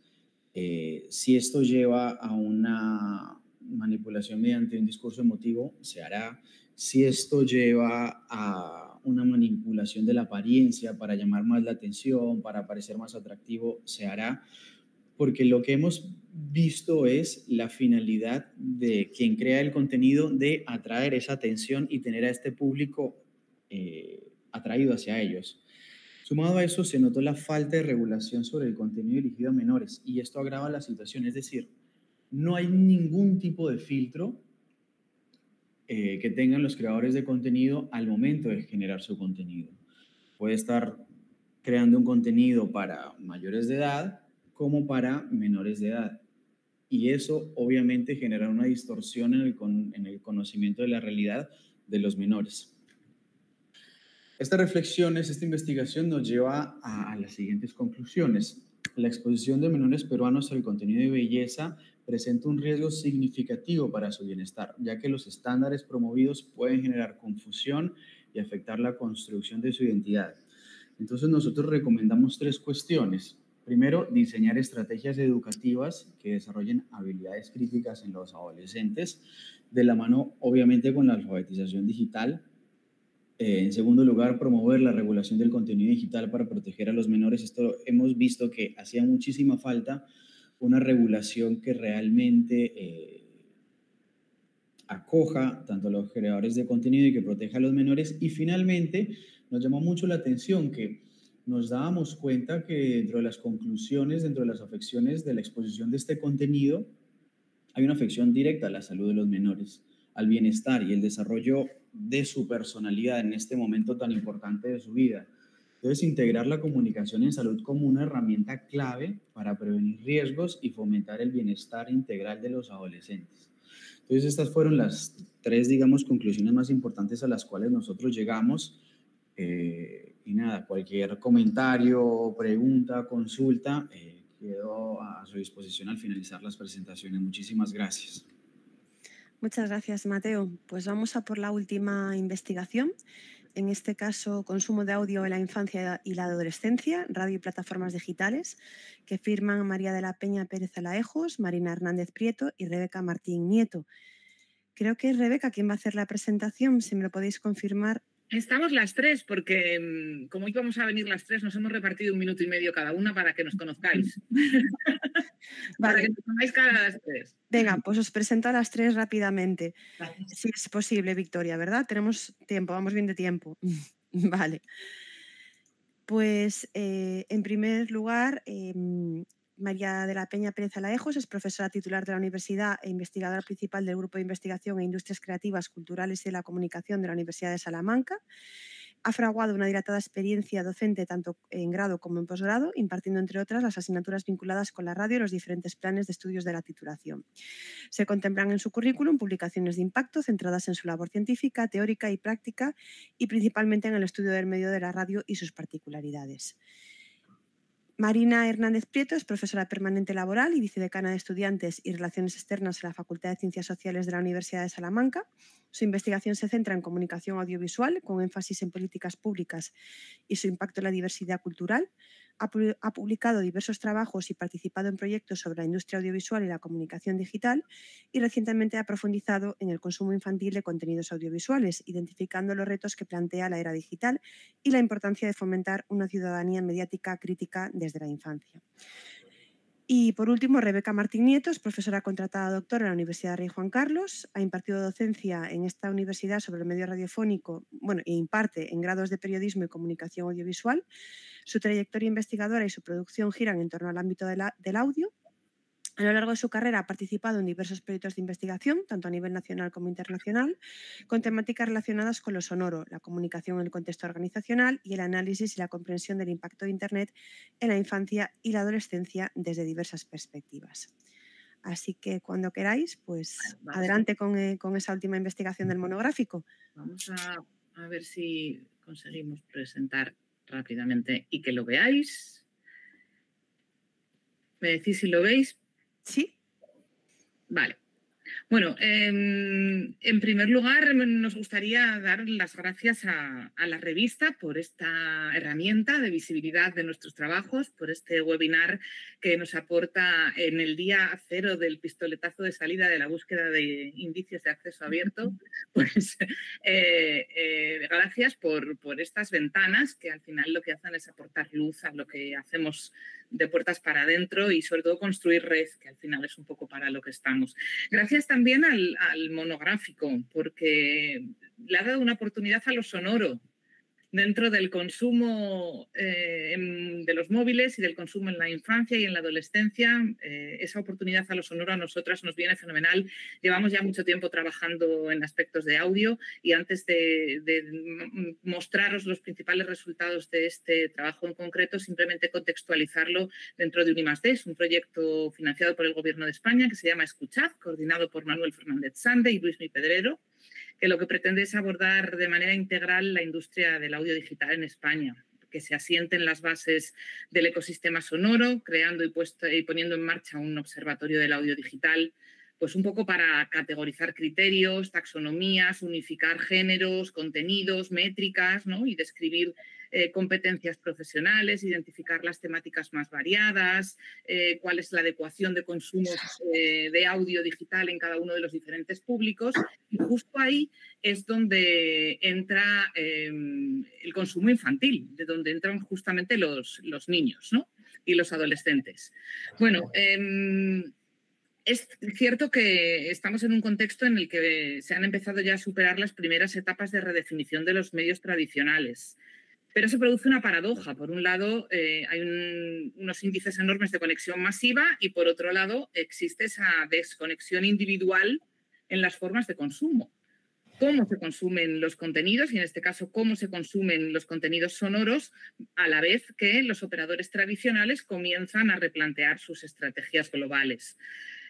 Si esto lleva a una manipulación mediante un discurso emotivo, se hará. Si esto lleva a una manipulación de la apariencia para llamar más la atención, para parecer más atractivo, se hará. Porque lo que hemos visto es la finalidad de quien crea el contenido de atraer esa atención y tener a este público atraído hacia ellos. Sumado a eso, se notó la falta de regulación sobre el contenido dirigido a menores y esto agrava la situación, es decir, no hay ningún tipo de filtro que tengan los creadores de contenido al momento de generar su contenido. Puede estar creando un contenido para mayores de edad como para menores de edad. Y eso obviamente genera una distorsión en el conocimiento de la realidad de los menores. Estas reflexiones, esta investigación nos lleva a las siguientes conclusiones. La exposición de menores peruanos al contenido de belleza presenta un riesgo significativo para su bienestar, ya que los estándares promovidos pueden generar confusión y afectar la construcción de su identidad. Entonces nosotros recomendamos 3 cuestiones. Primero, diseñar estrategias educativas que desarrollen habilidades críticas en los adolescentes, de la mano obviamente con la alfabetización digital. En segundo lugar, promover la regulación del contenido digital para proteger a los menores. Esto hemos visto que hacía muchísima falta una regulación que realmente acoja tanto a los creadores de contenido y que proteja a los menores. Y finalmente, nos llamó mucho la atención que nos dábamos cuenta que dentro de las conclusiones, dentro de las afecciones de la exposición de este contenido, hay una afección directa a la salud de los menores, al bienestar y el desarrollo de su personalidad en este momento tan importante de su vida. Entonces, integrar la comunicación en salud como una herramienta clave para prevenir riesgos y fomentar el bienestar integral de los adolescentes. Entonces, estas fueron las 3, digamos, conclusiones más importantes a las cuales nosotros llegamos. Y nada, cualquier comentario, pregunta, consulta, quedo a su disposición al finalizar las presentaciones. Muchísimas gracias. Muchas gracias, Mateo. Pues vamos a por la última investigación. En este caso, consumo de audio en la infancia y la adolescencia, radio y plataformas digitales, que firman María de la Peña Pérez Alaejos, Marina Hernández Prieto y Rebeca Martín Nieto. Creo que es Rebeca quien va a hacer la presentación, si me lo podéis confirmar. Estamos las 3 porque como íbamos a venir las 3 nos hemos repartido 1 minuto y medio cada una para que nos conozcáis. Vale. Para que nos conozcáis cada las 3. Venga, pues os presento a las 3 rápidamente. Gracias. Si es posible, Victoria, ¿verdad? Tenemos tiempo, vamos bien de tiempo. Vale. Pues en primer lugar, María de la Peña Pérez Alaejos es profesora titular de la universidad e investigadora principal del Grupo de Investigación e Industrias Creativas, Culturales y de la Comunicación de la Universidad de Salamanca. Ha fraguado una dilatada experiencia docente tanto en grado como en posgrado, impartiendo, entre otras, las asignaturas vinculadas con la radio y los diferentes planes de estudios de la titulación. Se contemplan en su currículum publicaciones de impacto centradas en su labor científica, teórica y práctica y principalmente en el estudio del medio de la radio y sus particularidades. Marina Hernández Prieto es profesora permanente laboral y vicedecana de Estudiantes y Relaciones Externas en la Facultad de Ciencias Sociales de la Universidad de Salamanca. Su investigación se centra en comunicación audiovisual, con énfasis en políticas públicas y su impacto en la diversidad cultural. Ha publicado diversos trabajos y participado en proyectos sobre la industria audiovisual y la comunicación digital y recientemente ha profundizado en el consumo infantil de contenidos audiovisuales, identificando los retos que plantea la era digital y la importancia de fomentar una ciudadanía mediática crítica desde la infancia. Y por último, Rebeca Martín Nieto es profesora contratada doctora en la Universidad Rey Juan Carlos, ha impartido docencia en esta universidad sobre el medio radiofónico, e imparte en grados de periodismo y comunicación audiovisual. Su trayectoria investigadora y su producción giran en torno al ámbito del audio. A lo largo de su carrera ha participado en diversos proyectos de investigación, tanto a nivel nacional como internacional, con temáticas relacionadas con lo sonoro, la comunicación en el contexto organizacional y el análisis y la comprensión del impacto de Internet en la infancia y la adolescencia desde diversas perspectivas. Así que cuando queráis, pues vale, adelante con esa última investigación del monográfico. Vamos a ver si conseguimos presentar rápidamente y que lo veáis. ¿Me decís si lo veis? Sí. Vale. Bueno, en primer lugar nos gustaría dar las gracias a la revista por esta herramienta de visibilidad de nuestros trabajos, por este webinar que nos aporta en el día 0 del pistoletazo de salida de la búsqueda de indicios de acceso abierto. Pues gracias por estas ventanas que al final lo que hacen es aportar luz a lo que hacemos de puertas para adentro y sobre todo construir red, que al final es un poco para lo que estamos. Gracias también al monográfico, porque le ha dado una oportunidad a lo sonoro. dentro del consumo de los móviles y del consumo en la infancia y en la adolescencia. Esa oportunidad a lo sonoro a nosotras nos viene fenomenal. Llevamos ya mucho tiempo trabajando en aspectos de audio y antes de mostraros los principales resultados de este trabajo en concreto, simplemente contextualizarlo dentro de un I+D. Es un proyecto financiado por el Gobierno de España que se llama Escuchad, coordinado por Manuel Fernández Sande y Luis Mi Pedrero, que lo que pretende es abordar de manera integral la industria del audio digital en España, que se asienten las bases del ecosistema sonoro, creando y poniendo en marcha un observatorio del audio digital, pues un poco para categorizar criterios, taxonomías, unificar géneros, contenidos, métricas, ¿no? Y describir competencias profesionales, identificar las temáticas más variadas, cuál es la adecuación de consumos de audio digital en cada uno de los diferentes públicos. Y justo ahí es donde entra el consumo infantil, de donde entran justamente los niños, ¿no? Y los adolescentes. Bueno, es cierto que estamos en un contexto en el que se han empezado ya a superar las primeras etapas de redefinición de los medios tradicionales. Pero se produce una paradoja. Por un lado, hay unos índices enormes de conexión masiva y, por otro lado, existe esa desconexión individual en las formas de consumo. Cómo se consumen los contenidos y, en este caso, cómo se consumen los contenidos sonoros, a la vez que los operadores tradicionales comienzan a replantear sus estrategias globales.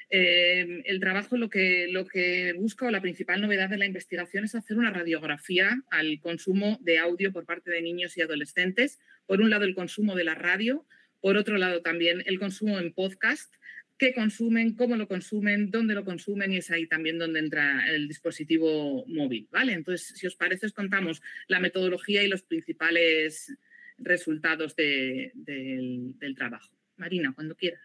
El trabajo lo que busca, o la principal novedad de la investigación, es hacer una radiografía al consumo de audio por parte de niños y adolescentes. Por un lado, el consumo de la radio, por otro lado también el consumo en podcast, qué consumen, cómo lo consumen, dónde lo consumen, y es ahí también donde entra el dispositivo móvil, ¿vale? Entonces, si os parece, os contamos la metodología y los principales resultados del trabajo. Marina, cuando quieras.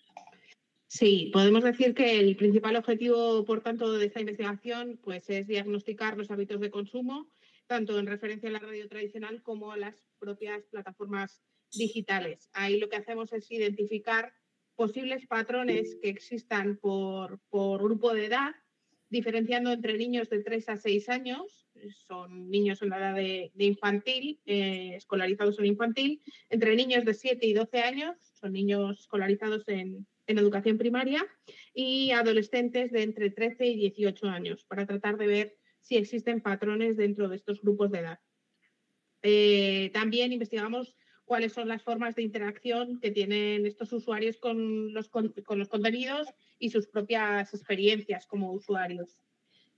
Sí, podemos decir que el principal objetivo, por tanto, de esta investigación pues, es diagnosticar los hábitos de consumo, tanto en referencia a la radio tradicional como a las propias plataformas digitales. Ahí lo que hacemos es identificar posibles patrones que existan por grupo de edad, diferenciando entre niños de 3 a 6 años, son niños en la edad de infantil, escolarizados en infantil, entre niños de 7 y 12 años, son niños escolarizados en educación primaria, y adolescentes de entre 13 y 18 años, para tratar de ver si existen patrones dentro de estos grupos de edad. También investigamos cuáles son las formas de interacción que tienen estos usuarios con los contenidos y sus propias experiencias como usuarios.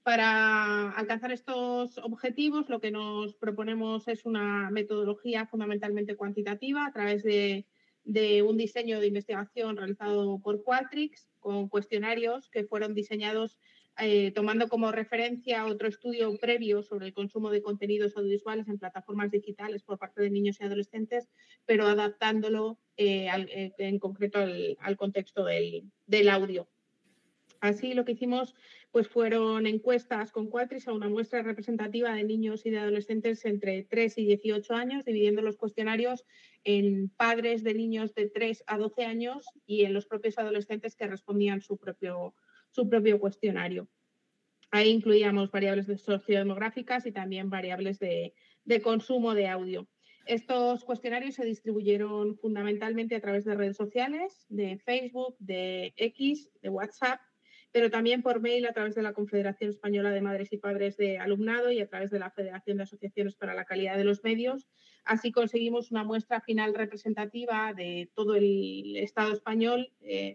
Para alcanzar estos objetivos, lo que nos proponemos es una metodología fundamentalmente cuantitativa a través de un diseño de investigación realizado por Qualtrics, con cuestionarios que fueron diseñados tomando como referencia otro estudio previo sobre el consumo de contenidos audiovisuales en plataformas digitales por parte de niños y adolescentes, pero adaptándolo en concreto al contexto del audio. Así, lo que hicimos pues, fueron encuestas con Qualtrics a una muestra representativa de niños y de adolescentes entre 3 y 18 años, dividiendo los cuestionarios en padres de niños de 3 a 12 años y en los propios adolescentes que respondían su propio cuestionario. Ahí incluíamos variables sociodemográficas y también variables de consumo de audio. Estos cuestionarios se distribuyeron fundamentalmente a través de redes sociales, de Facebook, de X, de WhatsApp, pero también por mail a través de la Confederación Española de Madres y Padres de Alumnado y a través de la Federación de Asociaciones para la Calidad de los Medios. Así conseguimos una muestra final representativa de todo el Estado español,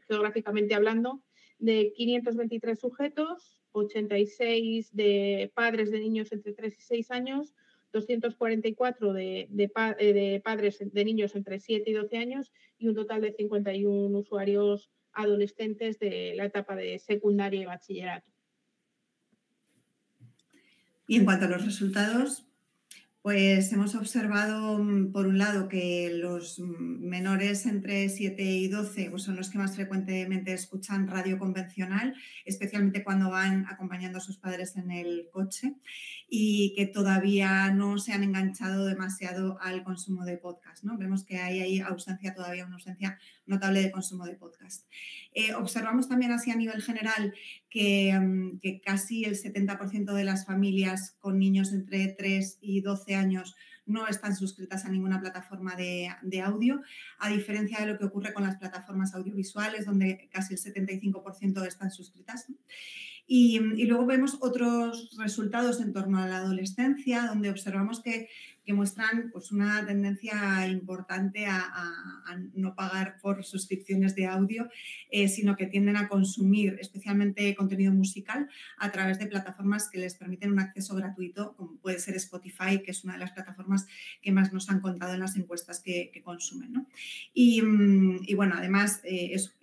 geográficamente hablando, de 523 sujetos, 86 de padres de niños entre 3 y 6 años, 244 de padres de niños entre 7 y 12 años y un total de 51 usuarios adolescentes de la etapa de secundaria y bachillerato. Y en cuanto a los resultados, pues hemos observado, por un lado, que los menores entre 7 y 12 pues son los que más frecuentemente escuchan radio convencional, especialmente cuando van acompañando a sus padres en el coche, y que todavía no se han enganchado demasiado al consumo de podcast, ¿no? Vemos que hay todavía una ausencia notable de consumo de podcast. Observamos también así a nivel general que casi el 70% de las familias con niños entre 3 y 12 12 años no están suscritas a ninguna plataforma de audio, a diferencia de lo que ocurre con las plataformas audiovisuales, donde casi el 75% están suscritas, ¿no? Y luego vemos otros resultados en torno a la adolescencia, donde observamos que muestran pues, una tendencia importante a no pagar por suscripciones de audio, sino que tienden a consumir especialmente contenido musical a través de plataformas que les permiten un acceso gratuito, como puede ser Spotify, que es una de las plataformas que más nos han contado en las encuestas que consumen, ¿no? Y bueno, además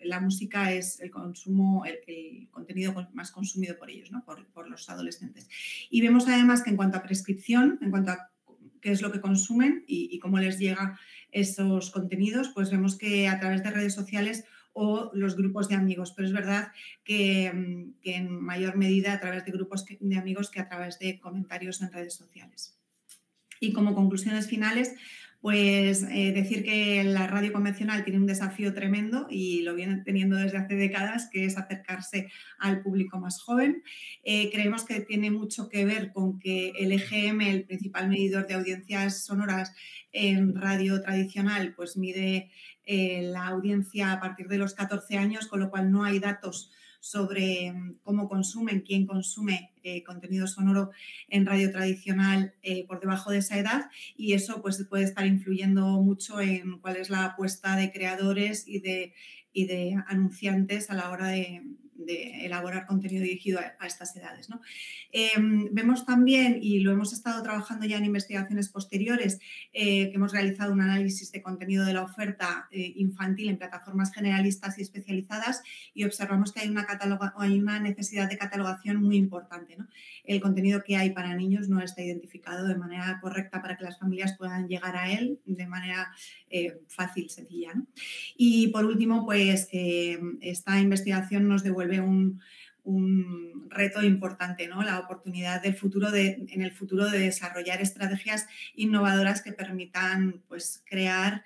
la música es el contenido más consumido por ellos, ¿no? por los adolescentes. Y vemos además que en cuanto a prescripción, en cuanto a qué es lo que consumen y cómo les llega esos contenidos, pues vemos que a través de redes sociales o los grupos de amigos, pero es verdad que en mayor medida a través de grupos de amigos que a través de comentarios en redes sociales. Y como conclusiones finales, pues decir que la radio convencional tiene un desafío tremendo y lo viene teniendo desde hace décadas, que es acercarse al público más joven. Creemos que tiene mucho que ver con que el EGM, el principal medidor de audiencias sonoras en radio tradicional, pues mide la audiencia a partir de los 14 años, con lo cual no hay datos sobre cómo consumen, quién consume contenido sonoro en radio tradicional por debajo de esa edad, y eso pues, puede estar influyendo mucho en cuál es la apuesta de creadores y de anunciantes a la hora de elaborar contenido dirigido a estas edades, ¿no? Vemos también, y lo hemos estado trabajando ya en investigaciones posteriores, que hemos realizado un análisis de contenido de la oferta infantil en plataformas generalistas y especializadas, y observamos que hay una necesidad de catalogación muy importante, ¿no? El contenido que hay para niños no está identificado de manera correcta para que las familias puedan llegar a él de manera fácil, sencilla, ¿no? Y por último, pues esta investigación nos devuelve un reto importante, ¿no? La oportunidad en el futuro de desarrollar estrategias innovadoras que permitan pues, crear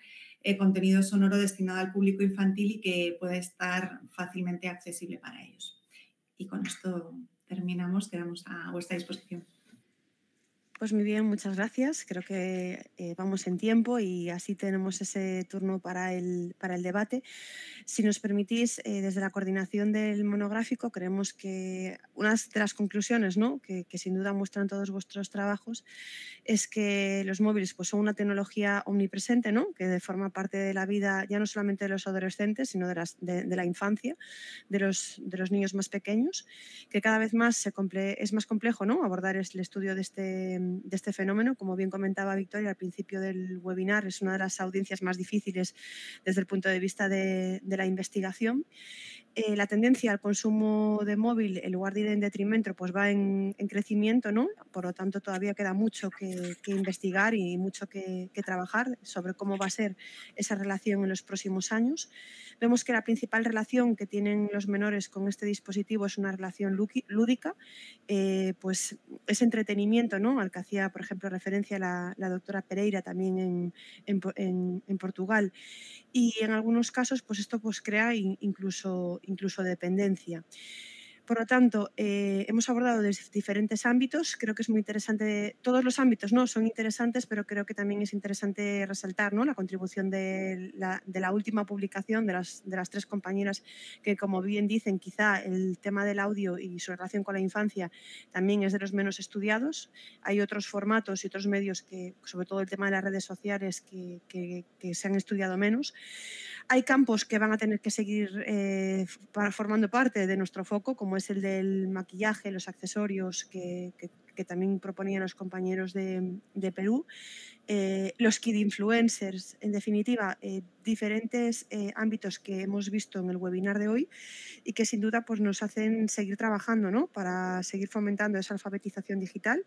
contenido sonoro destinado al público infantil y que pueda estar fácilmente accesible para ellos. Y con esto terminamos, quedamos a vuestra disposición. Pues muy bien, muchas gracias. Creo que vamos en tiempo y así tenemos ese turno para el debate. Si nos permitís, desde la coordinación del monográfico, creemos que una de las conclusiones, ¿no? que sin duda muestran todos vuestros trabajos, es que los móviles pues, son una tecnología omnipresente, ¿no? Que forma parte de la vida ya no solamente de los adolescentes, sino de la infancia, de los niños más pequeños, que cada vez más es más complejo, ¿no? Abordar el estudio de este fenómeno. Como bien comentaba Victoria al principio del webinar, es una de las audiencias más difíciles desde el punto de vista de la investigación. La tendencia al consumo de móvil, en lugar de ir en detrimento, pues va en crecimiento, ¿no? Por lo tanto, todavía queda mucho que investigar y mucho que trabajar sobre cómo va a ser esa relación en los próximos años. Vemos que la principal relación que tienen los menores con este dispositivo es una relación lúdica, pues es entretenimiento, ¿no? Al que hacía, por ejemplo, referencia la doctora Pereira también en Portugal. Y en algunos casos pues esto pues crea incluso dependencia. Por lo tanto, hemos abordado desde diferentes ámbitos. Creo que es muy interesante, todos los ámbitos ¿no? son interesantes, pero creo que también es interesante resaltar ¿no? la contribución de la última publicación de las tres compañeras que, como bien dicen, quizá el tema del audio y su relación con la infancia también es de los menos estudiados. Hay otros formatos y otros medios, que, sobre todo el tema de las redes sociales, que se han estudiado menos. Hay campos que van a tener que seguir formando parte de nuestro foco, como es el del maquillaje, los accesorios que también proponían los compañeros de Perú, los kid influencers, en definitiva, diferentes ámbitos que hemos visto en el webinar de hoy y que sin duda pues, nos hacen seguir trabajando ¿no? para seguir fomentando esa alfabetización digital,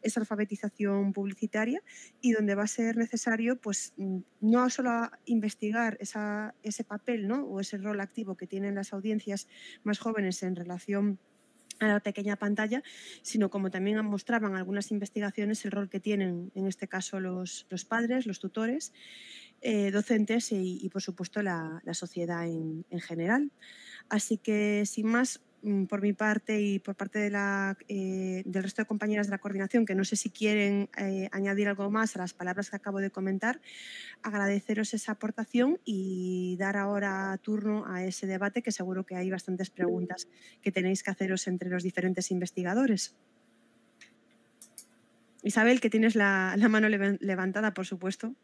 esa alfabetización publicitaria, y donde va a ser necesario pues, no solo investigar ese papel ¿no? o ese rol activo que tienen las audiencias más jóvenes en relación a la pequeña pantalla, sino como también mostraban algunas investigaciones, el rol que tienen en este caso los padres, los tutores, docentes y por supuesto la sociedad en general. Así que sin más, por mi parte y por parte de del resto de compañeras de la coordinación, que no sé si quieren añadir algo más a las palabras que acabo de comentar, agradeceros esa aportación y dar ahora turno a ese debate, que seguro que hay bastantes preguntas que tenéis que haceros entre los diferentes investigadores. Isabel, que tienes la mano levantada, por supuesto.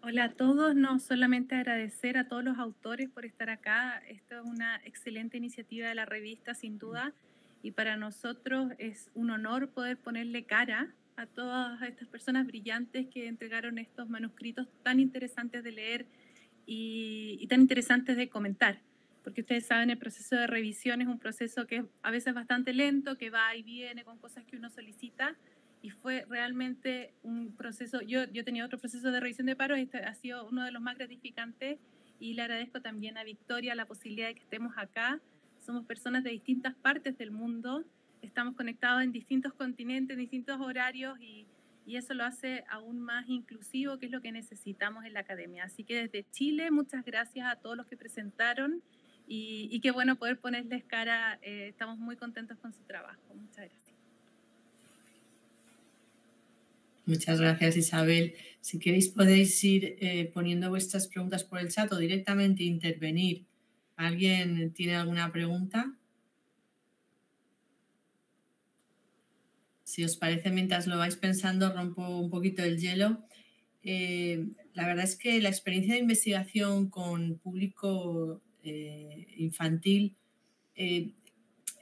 Hola a todos, no solamente agradecer a todos los autores por estar acá. Esto es una excelente iniciativa de la revista, sin duda, y para nosotros es un honor poder ponerle cara a todas estas personas brillantes que entregaron estos manuscritos tan interesantes de leer y tan interesantes de comentar, porque ustedes saben, el proceso de revisión es un proceso que es a veces bastante lento, que va y viene con cosas que uno solicita, y fue realmente un proceso. Yo tenía otro proceso de revisión de paros, este ha sido uno de los más gratificantes, y le agradezco también a Victoria la posibilidad de que estemos acá. Somos personas de distintas partes del mundo, estamos conectados en distintos continentes, en distintos horarios, y eso lo hace aún más inclusivo, que es lo que necesitamos en la academia. Así que desde Chile, muchas gracias a todos los que presentaron, y qué bueno poder ponerles cara. Estamos muy contentos con su trabajo. Muchas gracias. Muchas gracias, Isabel. Si queréis podéis ir poniendo vuestras preguntas por el chat o directamente intervenir. ¿Alguien tiene alguna pregunta? Si os parece, mientras lo vais pensando, rompo un poquito el hielo. La verdad es que la experiencia de investigación con público infantil, en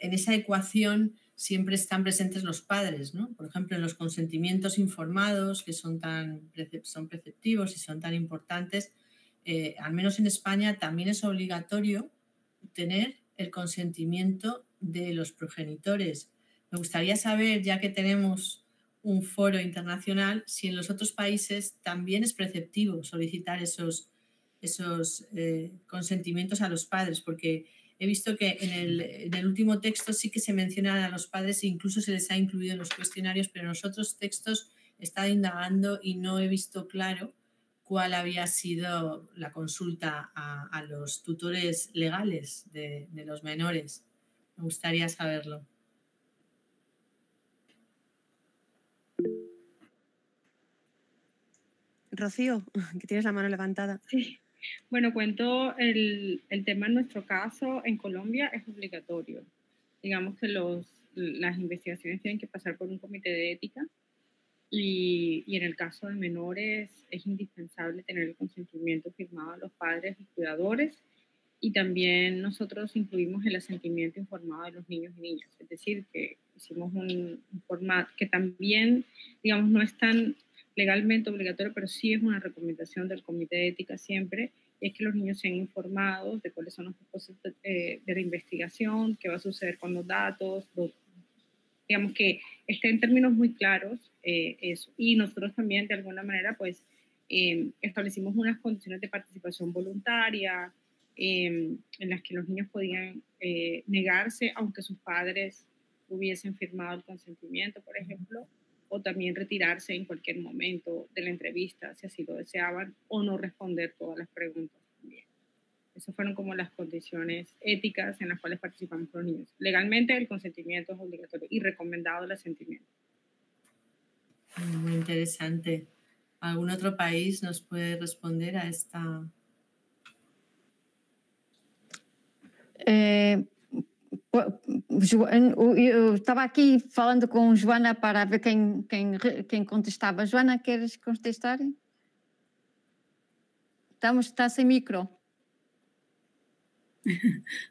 esa ecuación siempre están presentes los padres, ¿no? Por ejemplo, en los consentimientos informados, que son preceptivos y son tan importantes, al menos en España también es obligatorio tener el consentimiento de los progenitores. Me gustaría saber, ya que tenemos un foro internacional, si en los otros países también es preceptivo solicitar esos consentimientos a los padres, porque he visto que en el último texto sí que se mencionan a los padres e incluso se les ha incluido en los cuestionarios, pero en los otros textos he estado indagando y no he visto claro cuál había sido la consulta a los tutores legales de los menores. Me gustaría saberlo. Rocío, que tienes la mano levantada. Sí. Bueno, cuento el tema en nuestro caso. En Colombia es obligatorio. Digamos que las investigaciones tienen que pasar por un comité de ética y en el caso de menores es indispensable tener el consentimiento firmado de los padres y cuidadores, y también nosotros incluimos el asentimiento informado de los niños y niñas. Es decir, que hicimos un formato que también, digamos, no es tan legalmente obligatorio, pero sí es una recomendación del Comité de Ética siempre, es que los niños sean informados de cuáles son los propósitos de la investigación, qué va a suceder con los datos, digamos que esté en términos muy claros eso. Y nosotros también, de alguna manera, pues establecimos unas condiciones de participación voluntaria en las que los niños podían negarse, aunque sus padres hubiesen firmado el consentimiento, por ejemplo, o también retirarse en cualquier momento de la entrevista, si así lo deseaban, o no responder todas las preguntas también. Esas fueron como las condiciones éticas en las cuales participamos los niños. Legalmente el consentimiento es obligatorio y recomendado el asentimiento. Muy interesante. ¿Algún otro país nos puede responder a esta? Eu estava aqui falando com Joana para ver quem contestava. Joana, queres contestar? Está sem micro.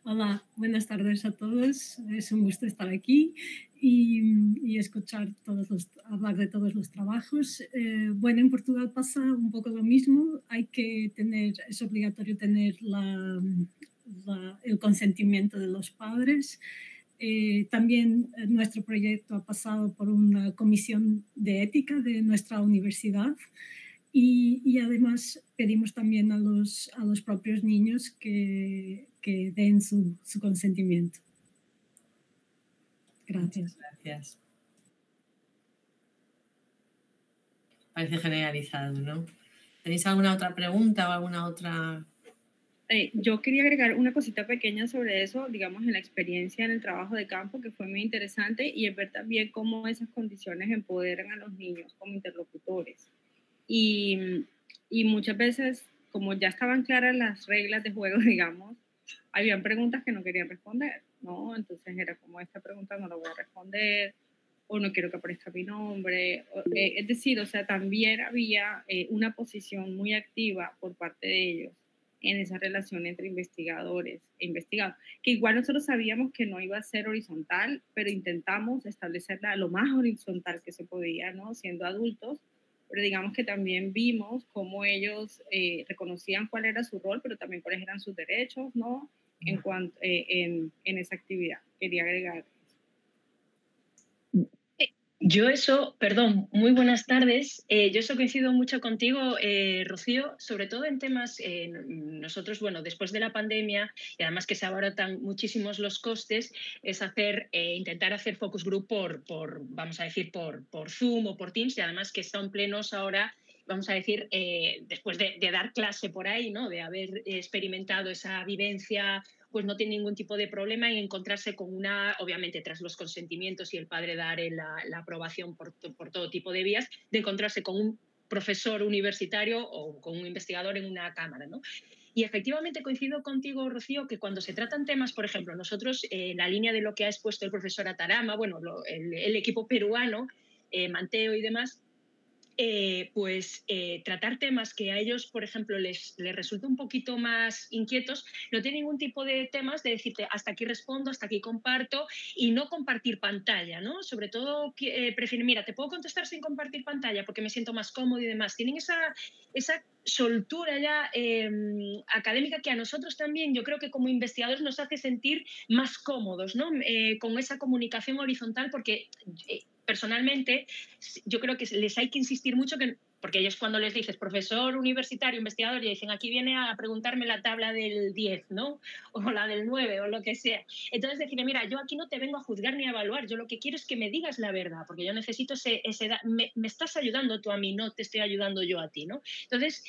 Hola, buenas tardes a todos. Es un gusto estar aquí y escuchar hablar de todos los trabajos. Bueno, en Portugal pasa un poco lo mismo. Es obligatorio tener el consentimiento de los padres. También nuestro proyecto ha pasado por una comisión de ética de nuestra universidad. Y además pedimos también a los propios niños que den su consentimiento. Gracias. Gracias. Parece generalizado, ¿no? ¿Tenéis alguna otra pregunta o alguna otra Yo quería agregar una cosita pequeña sobre eso, digamos, en la experiencia en el trabajo de campo, que fue muy interesante, y es ver también cómo esas condiciones empoderan a los niños como interlocutores. Y muchas veces, como ya estaban claras las reglas de juego, digamos, habían preguntas que no querían responder, ¿no? Entonces era como, esta pregunta no la voy a responder, o no quiero que aparezca mi nombre. Es decir, o sea, también había una posición muy activa por parte de ellos en esa relación entre investigadores e investigados, que igual nosotros sabíamos que no iba a ser horizontal, pero intentamos establecerla lo más horizontal que se podía, ¿no? Siendo adultos, pero digamos que también vimos cómo ellos reconocían cuál era su rol, pero también cuáles eran sus derechos, ¿no? En esa actividad. Quería agregar. Perdón, muy buenas tardes. Yo eso coincido mucho contigo, Rocío, sobre todo en temas, nosotros, bueno, después de la pandemia, y además que se abaratan muchísimos los costes, es intentar hacer focus group vamos a decir, por Zoom o por Teams, y además que están plenos ahora, vamos a decir, después de dar clase por ahí, ¿no? De haber experimentado esa vivencia, pues no tiene ningún tipo de problema en encontrarse con obviamente tras los consentimientos y el padre dar la aprobación por todo tipo de vías, de encontrarse con un profesor universitario o con un investigador en una cámara, ¿no? Y efectivamente coincido contigo, Rocío, que cuando se tratan temas, por ejemplo, nosotros en la línea de lo que ha expuesto el profesor Atarama, bueno, el equipo peruano, Manteo y demás, tratar temas que a ellos, por ejemplo, les resulta un poquito más inquietos, no tiene ningún tipo de temas de decirte hasta aquí respondo, hasta aquí comparto, y no compartir pantalla, ¿no? Sobre todo prefieren, mira, te puedo contestar sin compartir pantalla porque me siento más cómodo y demás. Tienen esa soltura ya académica que a nosotros también, yo creo que como investigadores nos hace sentir más cómodos, ¿no? Con esa comunicación horizontal, porque personalmente yo creo que les hay que insistir mucho, porque ellos cuando les dices profesor universitario, investigador, y dicen aquí viene a preguntarme la tabla del 10, ¿no? O la del 9 o lo que sea. Entonces decirle, mira, yo aquí no te vengo a juzgar ni a evaluar, yo lo que quiero es que me digas la verdad, porque yo necesito me estás ayudando tú a mí, no te estoy ayudando yo a ti, ¿no? Entonces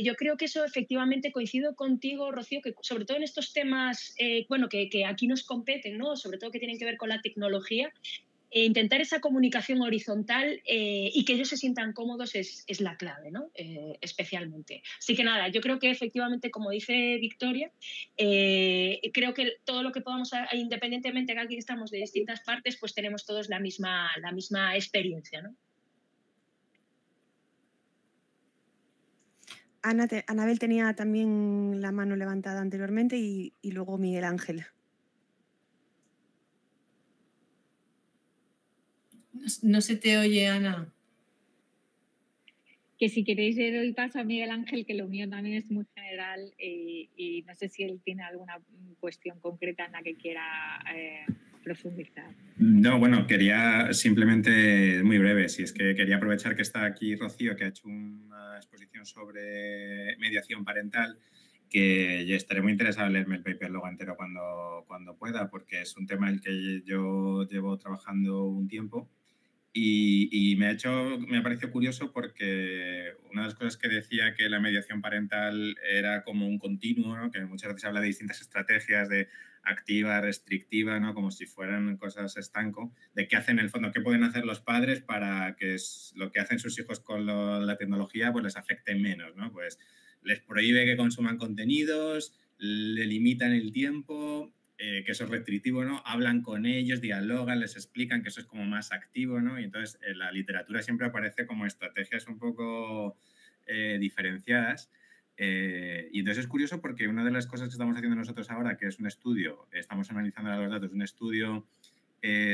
yo creo que eso efectivamente coincido contigo, Rocío, que sobre todo en estos temas, que aquí nos competen, ¿no? Sobre todo que tienen que ver con la tecnología, intentar esa comunicación horizontal y que ellos se sientan cómodos es la clave, ¿no? Especialmente. Así que nada, yo creo que efectivamente, como dice Victoria, creo que todo lo que podamos, independientemente de que aquí estamos de distintas partes, pues tenemos todos la misma experiencia, ¿no? Anabel tenía también la mano levantada anteriormente y luego Miguel Ángel. No se te oye, Ana. Que si queréis le doy paso a Miguel Ángel, que lo mío también es muy general y no sé si él tiene alguna cuestión concreta en la que quiera profundizar. No, bueno, quería simplemente, muy breve, si es que quería aprovechar que está aquí Rocío, que ha hecho una exposición sobre mediación parental, que yo estaré muy interesado en leerme el paper luego entero cuando pueda, porque es un tema en el que yo llevo trabajando un tiempo. Y me ha parecido curioso porque una de las cosas que decía que la mediación parental era como un continuo, ¿no? Que muchas veces habla de distintas estrategias de activa, restrictiva, ¿no? Como si fueran cosas estanco, de qué hacen en el fondo, qué pueden hacer los padres para que lo que hacen sus hijos con la tecnología pues les afecte menos, ¿no? Pues les prohíbe que consuman contenidos, le limitan el tiempo, que eso es restrictivo, ¿no? Hablan con ellos, dialogan, les explican que eso es como más activo, ¿no? Y entonces en la literatura siempre aparece como estrategias un poco diferenciadas. Y entonces es curioso porque una de las cosas que estamos haciendo nosotros ahora, que es un estudio, estamos analizando los datos, un estudio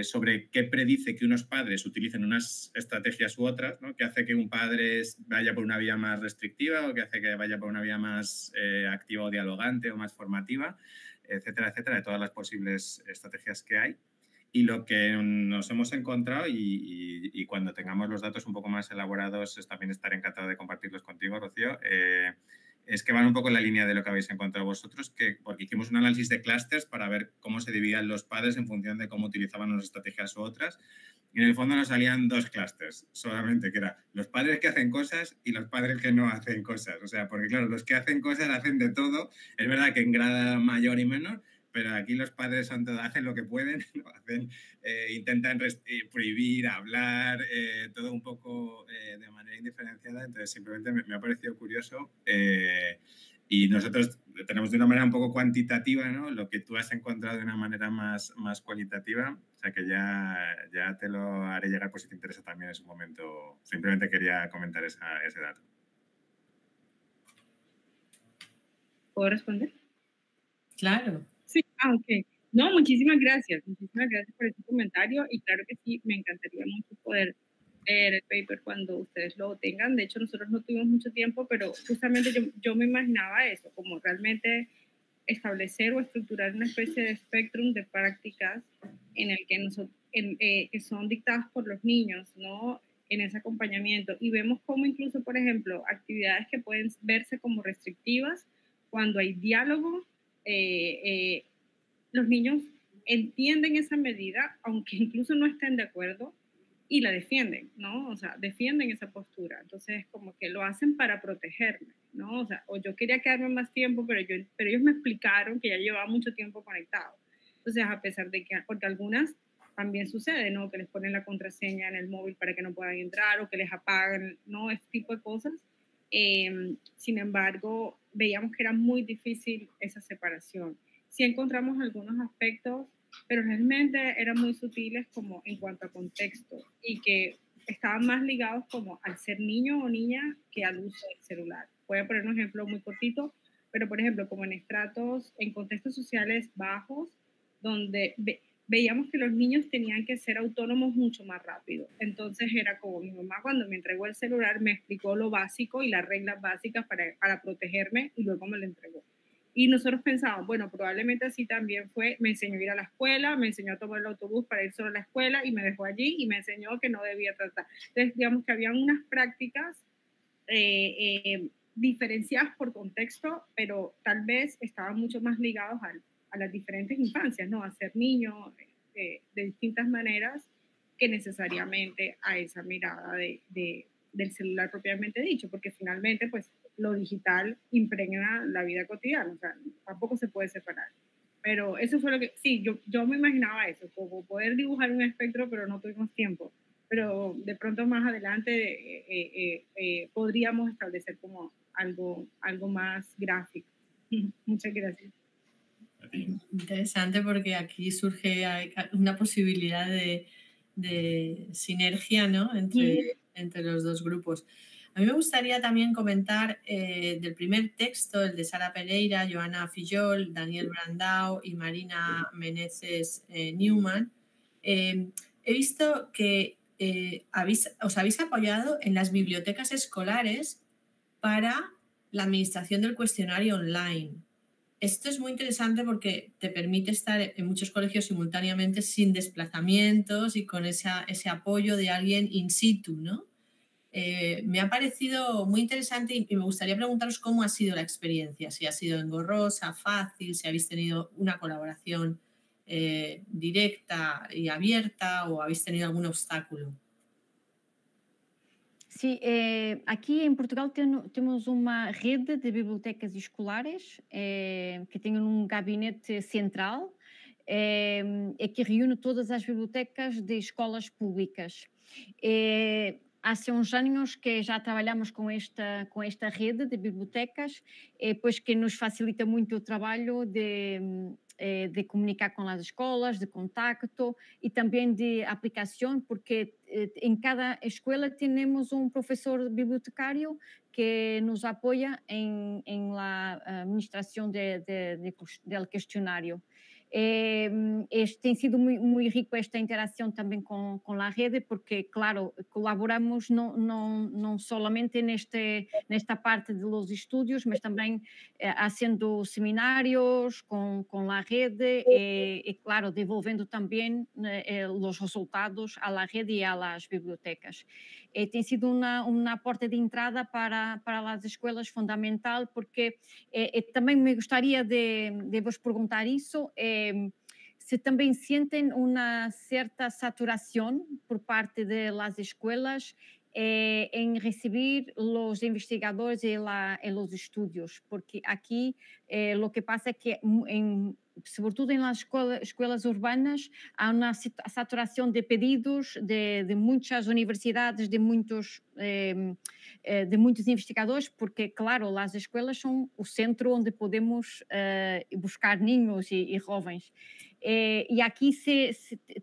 sobre qué predice que unos padres utilicen unas estrategias u otras, ¿no? Que hace que un padre vaya por una vía más restrictiva o que hace que vaya por una vía más activa o dialogante o más formativa, etcétera, etcétera, de todas las posibles estrategias que hay. Y lo que nos hemos encontrado, y cuando tengamos los datos un poco más elaborados, también estaré encantado de compartirlos contigo, Rocío, es que van un poco en la línea de lo que habéis encontrado vosotros, porque hicimos un análisis de clústeres para ver cómo se dividían los padres en función de cómo utilizaban unas estrategias u otras. Y en el fondo nos salían 2 clústeres solamente, que era los padres que hacen cosas y los padres que no hacen cosas. O sea, porque claro, los que hacen cosas hacen de todo. Es verdad que en grado mayor y menor, pero aquí los padres son todo, hacen lo que pueden, ¿no? Intentan prohibir, hablar, todo un poco de manera indiferenciada. Entonces, simplemente me ha parecido curioso. Y nosotros tenemos de una manera un poco cuantitativa, ¿no? Lo que tú has encontrado de una manera más cualitativa. O sea, que ya te lo haré llegar por si te interesa también en su momento. Simplemente quería comentar ese dato. ¿Puedo responder? Claro. Sí, ok. No, muchísimas gracias. Muchísimas gracias por ese comentario. Y claro que sí, me encantaría mucho poder leer el paper cuando ustedes lo tengan. De hecho, nosotros no tuvimos mucho tiempo, pero justamente yo me imaginaba eso, como realmente establecer o estructurar una especie de espectrum de prácticas en el que, que son dictadas por los niños, ¿no? En ese acompañamiento. Y vemos cómo incluso, por ejemplo, actividades que pueden verse como restrictivas, cuando hay diálogo, los niños entienden esa medida, aunque incluso no estén de acuerdo, y la defienden, ¿no? O sea, defienden esa postura. Entonces, como que lo hacen para protegerme, ¿no? O sea, o yo quería quedarme más tiempo, pero ellos me explicaron que ya llevaba mucho tiempo conectado. Entonces, a pesar de que, porque algunas también sucede, ¿no? Que les ponen la contraseña en el móvil para que no puedan entrar o que les apagan, ¿no? Este tipo de cosas. Sin embargo, veíamos que era muy difícil esa separación. Sí encontramos algunos aspectos, pero realmente eran muy sutiles como en cuanto a contexto y que estaban más ligados como al ser niño o niña que al uso del celular. Voy a poner un ejemplo muy cortito, pero por ejemplo, como en contextos sociales bajos, donde veíamos que los niños tenían que ser autónomos mucho más rápido. Entonces era como mi mamá cuando me entregó el celular me explicó lo básico y las reglas básicas para protegerme y luego me lo entregó. Y nosotros pensábamos, bueno, probablemente así también fue, me enseñó a ir a la escuela, me enseñó a tomar el autobús para ir solo a la escuela y me dejó allí y me enseñó que no debía tratar. Entonces, digamos que habían unas prácticas diferenciadas por contexto, pero tal vez estaban mucho más ligados a las diferentes infancias, ¿no? A ser niño de distintas maneras que necesariamente a esa mirada del celular propiamente dicho, porque finalmente, pues, lo digital impregna la vida cotidiana, o sea, tampoco se puede separar. Pero eso fue lo que, sí, yo me imaginaba eso, como poder dibujar un espectro, pero no tuvimos tiempo. Pero de pronto más adelante podríamos establecer como algo más gráfico. Muchas gracias. Interesante porque aquí surge una posibilidad de sinergia, ¿no? entre los dos grupos. A mí me gustaría también comentar del primer texto, el de Sara Pereira, Joana Fillol, Daniel Brandao y Marina Meneses Newman. He visto que os habéis apoyado en las bibliotecas escolares para la administración del cuestionario online. Esto es muy interesante porque te permite estar en muchos colegios simultáneamente sin desplazamientos y con ese apoyo de alguien in situ, ¿no? Me ha parecido muy interesante y me gustaría preguntaros cómo ha sido la experiencia, si ha sido engorrosa, fácil, si habéis tenido una colaboración directa y abierta o habéis tenido algún obstáculo. Sí, aqui em Portugal temos uma rede de bibliotecas escolares que tem um gabinete central que reúne todas as bibliotecas de escolas públicas. Há uns anos que já trabalhamos com esta rede de bibliotecas, pois que nos facilita muito o trabalho de comunicar com as escolas, de contacto e também de aplicação, porque em cada escola temos um professor bibliotecário que nos apoia em la administração do questionário. Tem sido muito rico esta interação também com a rede, porque, claro, colaboramos não solamente nesta parte de los estudios, mas também haciendo seminários com a rede e, claro, devolvendo também os resultados à rede e às bibliotecas. Tem sido uma porta de entrada para as escolas fundamental, porque também me gostaria de vos perguntar isso, se também sentem uma certa saturação por parte das escolas en recibir los investigadores en los estudios, porque aquí lo que pasa es que, sobre todo en las escuelas urbanas, hay una saturación de pedidos de muchas universidades, de muchos investigadores, porque, claro, las escuelas son el centro donde podemos buscar niños y jóvenes. E aqui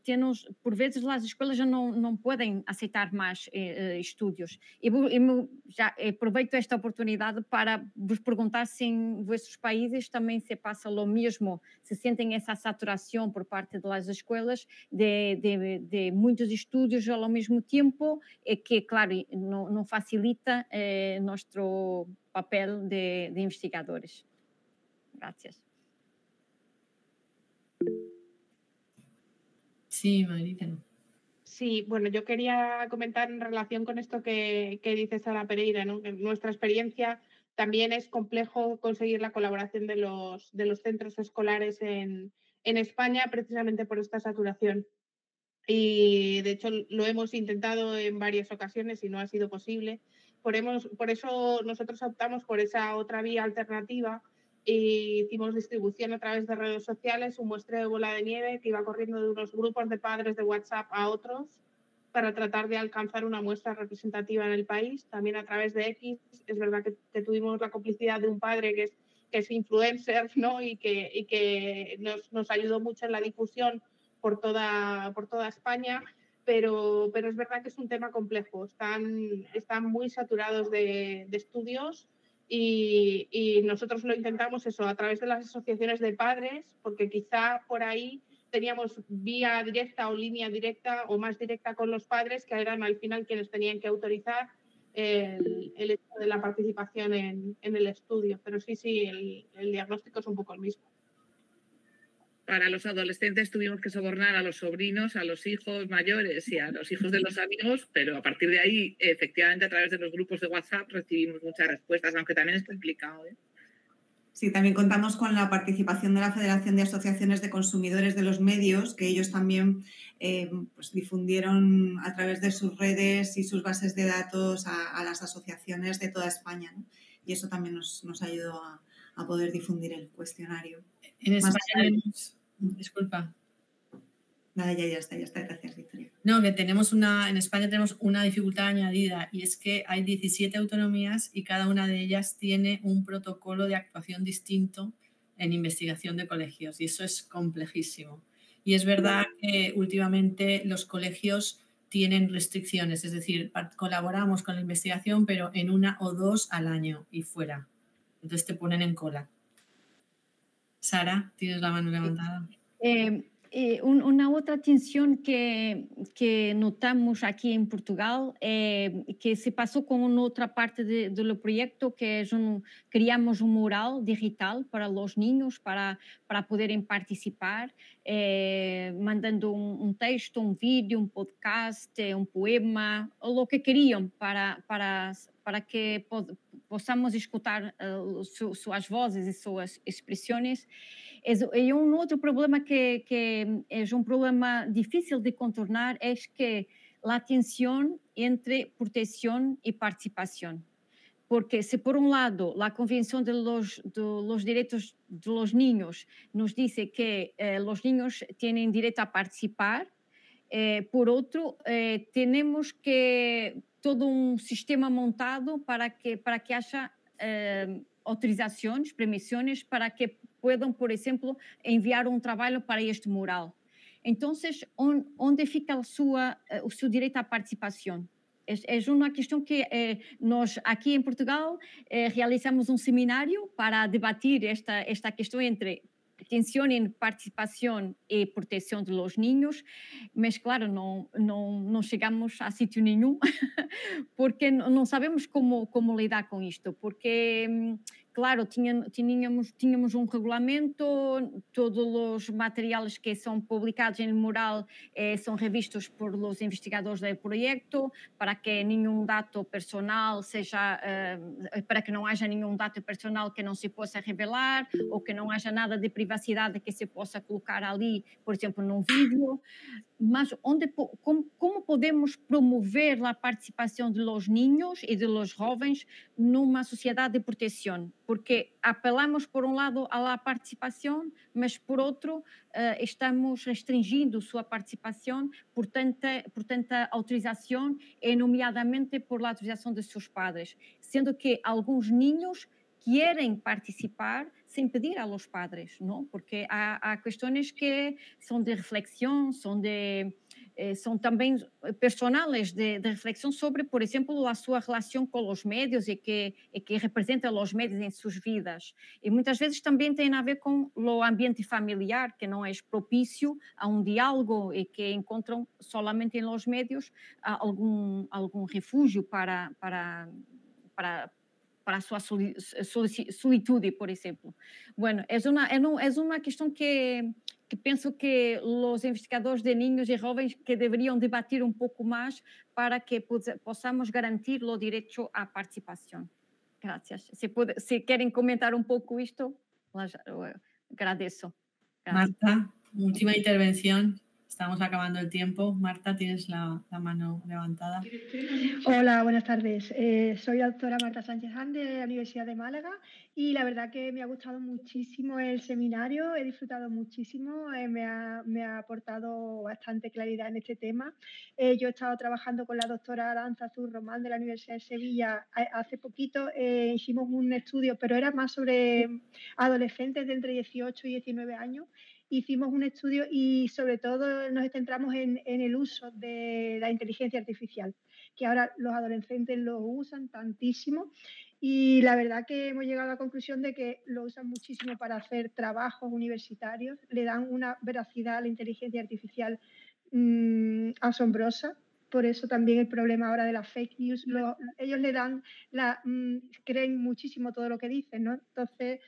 temos, por vezes, as escolas já não podem aceitar mais estudos. Eu já aproveito esta oportunidade para vos perguntar se em vossos países também se passa o mesmo, se sentem essa saturação por parte das escolas de muitos estudos ao mesmo tempo, e que, claro, não facilita nosso papel de investigadores. Gracias. Sí, Marita. Sí, bueno, yo quería comentar en relación con esto que dice Sara Pereira, ¿no? En nuestra experiencia también es complejo conseguir la colaboración de los centros escolares en España precisamente por esta saturación. Y de hecho lo hemos intentado en varias ocasiones y no ha sido posible. Por eso nosotros optamos por esa otra vía alternativa e hicimos distribución a través de redes sociales, un muestreo de bola de nieve que iba corriendo de unos grupos de padres de WhatsApp a otros para tratar de alcanzar una muestra representativa en el país. También a través de X, es verdad que tuvimos la complicidad de un padre que es influencer, ¿no? y que nos ayudó mucho en la difusión por toda España, pero es verdad que es un tema complejo. Están muy saturados de estudios. Y nosotros lo intentamos eso a través de las asociaciones de padres, porque quizá por ahí teníamos vía directa o línea directa o más directa con los padres, que eran al final quienes tenían que autorizar el hecho de la participación en el estudio. Pero sí, el diagnóstico es un poco el mismo. Para los adolescentes tuvimos que sobornar a los sobrinos, a los hijos mayores y a los hijos de los amigos, pero a partir de ahí, efectivamente, a través de los grupos de WhatsApp recibimos muchas respuestas, aunque también es complicado, ¿eh? Sí, también contamos con la participación de la Federación de Asociaciones de Consumidores de los Medios, que ellos también pues difundieron a través de sus redes y sus bases de datos a las asociaciones de toda España, ¿no? Y eso también nos ayudó a poder difundir el cuestionario. En España disculpa. Nada, ya está. Gracias, Victoria. No, que en España tenemos una dificultad añadida y es que hay 17 autonomías y cada una de ellas tiene un protocolo de actuación distinto en investigación de colegios y eso es complejísimo. Y es verdad que últimamente los colegios tienen restricciones, es decir, colaboramos con la investigación pero en 1 o 2 al año y fuera. Entonces te ponen en cola. Sara, tienes la mano levantada. Una otra tensión que notamos aquí en Portugal que se pasó con otra parte del proyecto, que es creamos un mural digital para los niños para poderem participar, mandando un texto, un vídeo, un podcast, un poema, lo que querían para que possamos escutar suas vozes e suas expressões. E outro problema que é um problema difícil de contornar é que a tensão entre proteção e participação. Porque se por um lado a Convenção de los Direitos de los Niños nos diz que os niños têm direito a participar, por outro, temos que todo um sistema montado para que haja autorizações, permissões para que puedan, por exemplo, enviar um trabalho para este mural. Então, onde fica o seu direito à participação? É uma questão que nós, aqui em Portugal, realizamos um seminário para debater esta questão entre atenção em participação e proteção de los niños, mas, claro, não chegamos a sítio nenhum, porque não sabemos como lidar com isto, porque, claro, tínhamos um regulamento, todos os materiais que são publicados em Moral são revistos por os investigadores do projeto, para que nenhum dado personal seja, para que não haja nenhum dado personal que não se possa revelar, ou que não haja nada de privacidade que se possa colocar ali, por exemplo, num vídeo. Mas como podemos promover a participação de los niños e de los jovens numa sociedade de proteção? Porque apelamos, por um lado, à participação, mas, por outro, estamos restringindo sua participação por tanta autorização, e nomeadamente por la autorização de seus padres, sendo que alguns niños querem participar sem pedir a los padres, ¿no? Porque há questões que são de reflexão, são também personales de reflexão sobre, por exemplo, a sua relação com os médios e que representam os médios em suas vidas. E muitas vezes também tem a ver com o ambiente familiar, que não é propício a um diálogo e que encontram solamente em los médios algum refúgio para a sua solitude, por exemplo. Bueno, é uma questão que penso que os investigadores de niños e jovens que deveriam debater um pouco mais para que possamos garantir o direito à participação. Graças. Se querem comentar um pouco isto, agradeço. Gracias. Marta, última intervención. Estamos acabando el tiempo. Marta, tienes la mano levantada. Hola, buenas tardes. Soy la doctora Marta Sánchez Han de la Universidad de Málaga y la verdad que me ha gustado muchísimo el seminario, he disfrutado muchísimo, me ha aportado bastante claridad en este tema. Yo he estado trabajando con la doctora Aranza Azur Román de la Universidad de Sevilla hace poquito, hicimos un estudio, pero era más sobre adolescentes de entre 18 y 19 años. Hicimos un estudio y sobre todo nos centramos en el uso de la inteligencia artificial, que ahora los adolescentes lo usan tantísimo y la verdad que hemos llegado a la conclusión de que lo usan muchísimo para hacer trabajos universitarios, le dan una veracidad a la inteligencia artificial asombrosa. Por eso también el problema ahora de las fake news, ellos le dan, creen muchísimo todo lo que dicen, ¿no? Entonces,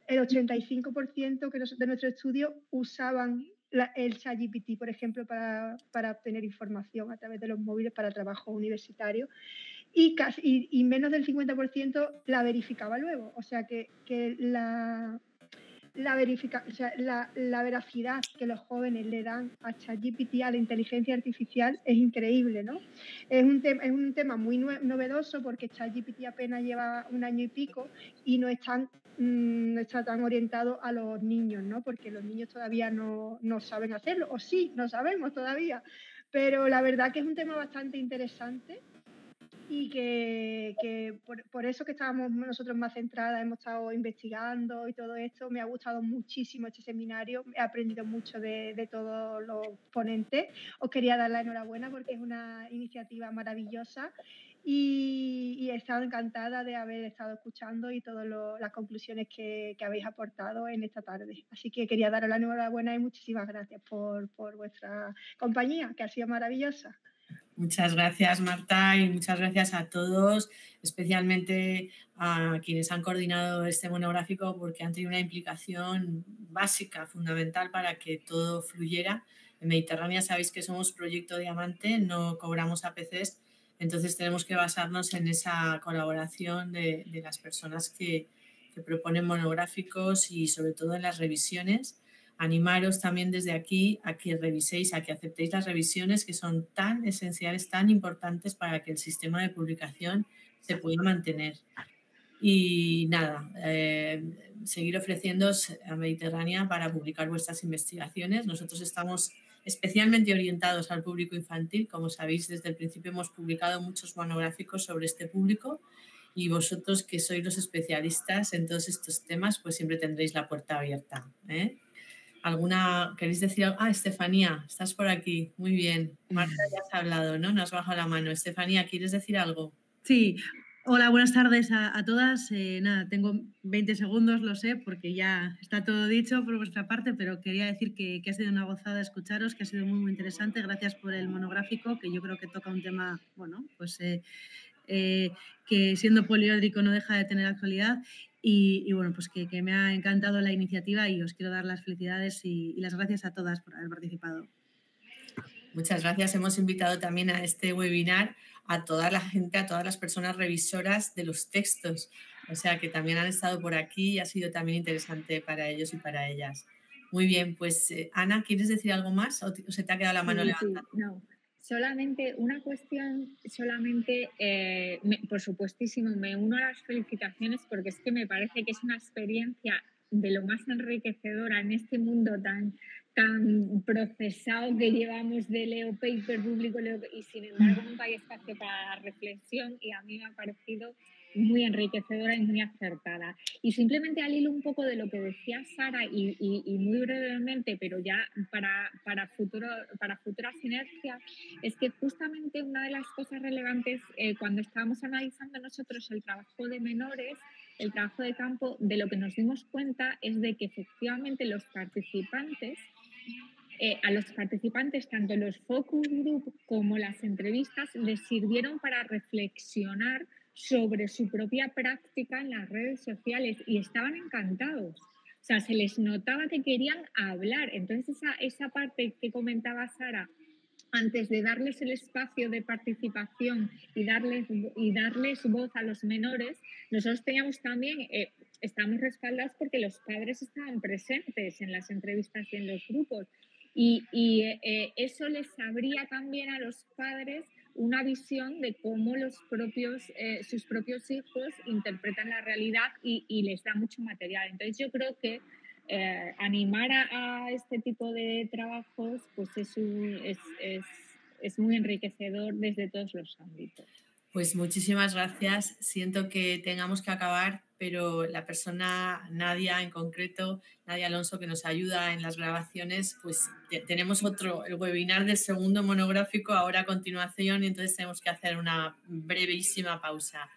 el 85% de nuestro estudio usaban el ChatGPT, por ejemplo, para obtener información a través de los móviles para trabajo universitario y menos del 50% la verificaba luego. O sea que la veracidad que los jóvenes le dan a ChatGPT, a la inteligencia artificial, es increíble, ¿no? Es un tema muy novedoso porque ChatGPT apenas lleva 1 año y pico y no está tan orientado a los niños, ¿no? Porque los niños todavía no saben hacerlo, o sí, no sabemos todavía, pero la verdad que es un tema bastante interesante y que por eso que estábamos nosotros más centradas, hemos estado investigando y todo esto. Me ha gustado muchísimo este seminario, he aprendido mucho de todos los ponentes. Os quería dar la enhorabuena porque es una iniciativa maravillosa y he estado encantada de haber estado escuchando y todas las conclusiones que habéis aportado en esta tarde. Así que quería daros la enhorabuena y muchísimas gracias por vuestra compañía, que ha sido maravillosa. Muchas gracias, Marta, y muchas gracias a todos, especialmente a quienes han coordinado este monográfico porque han tenido una implicación básica, fundamental para que todo fluyera. En Mediterránea sabéis que somos Proyecto Diamante, no cobramos APCs, entonces tenemos que basarnos en esa colaboración de las personas que proponen monográficos y sobre todo en las revisiones. Animaros también desde aquí a que reviséis, a que aceptéis las revisiones que son tan esenciales, tan importantes para que el sistema de publicación se pueda mantener. Y nada, seguir ofreciéndoos a Mediterránea para publicar vuestras investigaciones. Nosotros estamos especialmente orientados al público infantil. Como sabéis, desde el principio hemos publicado muchos monográficos sobre este público y vosotros, que sois los especialistas en todos estos temas, pues siempre tendréis la puerta abierta, ¿eh? ¿Queréis decir algo? Estefanía, estás por aquí. Muy bien. Marta, ya has hablado, ¿no? Nos baja la mano. Estefanía, ¿quieres decir algo? Sí. Hola, buenas tardes a todas. Nada, tengo 20 segundos, lo sé, porque ya está todo dicho por vuestra parte, pero quería decir que ha sido una gozada escucharos, que ha sido muy, muy interesante. Gracias por el monográfico, que yo creo que toca un tema, bueno, pues que siendo poliédrico no deja de tener actualidad. Y bueno, pues que me ha encantado la iniciativa y os quiero dar las felicidades y las gracias a todas por haber participado. Muchas gracias. Hemos invitado también a este webinar a toda la gente, a todas las personas revisoras de los textos. O sea, que también han estado por aquí y ha sido también interesante para ellos y para ellas. Muy bien, pues Ana, ¿quieres decir algo más o se te ha quedado la mano levantada? Sí, no. Solamente una cuestión, por supuestísimo, me uno a las felicitaciones porque es que me parece que es una experiencia de lo más enriquecedora en este mundo tan procesado que llevamos de leo paper público y sin embargo nunca hay espacio para la reflexión y a mí me ha parecido muy enriquecedora y muy acertada. Y simplemente al hilo un poco de lo que decía Sara y muy brevemente, pero ya para futuras sinergias, es que justamente una de las cosas relevantes cuando estábamos analizando nosotros el trabajo de menores, el trabajo de campo, de lo que nos dimos cuenta es de que efectivamente los participantes, a los participantes, tanto los focus group como las entrevistas, les sirvieron para reflexionar sobre su propia práctica en las redes sociales y estaban encantados. O sea, se les notaba que querían hablar. Entonces, esa parte que comentaba Sara, antes de darles el espacio de participación y darles voz a los menores, nosotros teníamos también, estamos respaldados porque los padres estaban presentes en las entrevistas y en los grupos. Y eso les abría también a los padres una visión de cómo sus propios hijos interpretan la realidad y les da mucho material. Entonces yo creo que animar a este tipo de trabajos pues es muy enriquecedor desde todos los ámbitos. Pues muchísimas gracias. Siento que tengamos que acabar, pero la persona Nadia en concreto, Nadia Alonso, que nos ayuda en las grabaciones, pues tenemos el webinar del segundo monográfico ahora a continuación y entonces tenemos que hacer una brevísima pausa.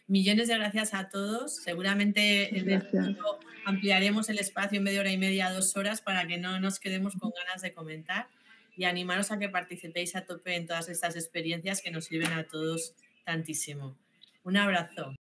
Millones de gracias a todos. Seguramente en el futuro ampliaremos el espacio en media hora y media a 2 horas para que no nos quedemos con ganas de comentar y animaros a que participéis a tope en todas estas experiencias que nos sirven a todos tantísimo. Un abrazo.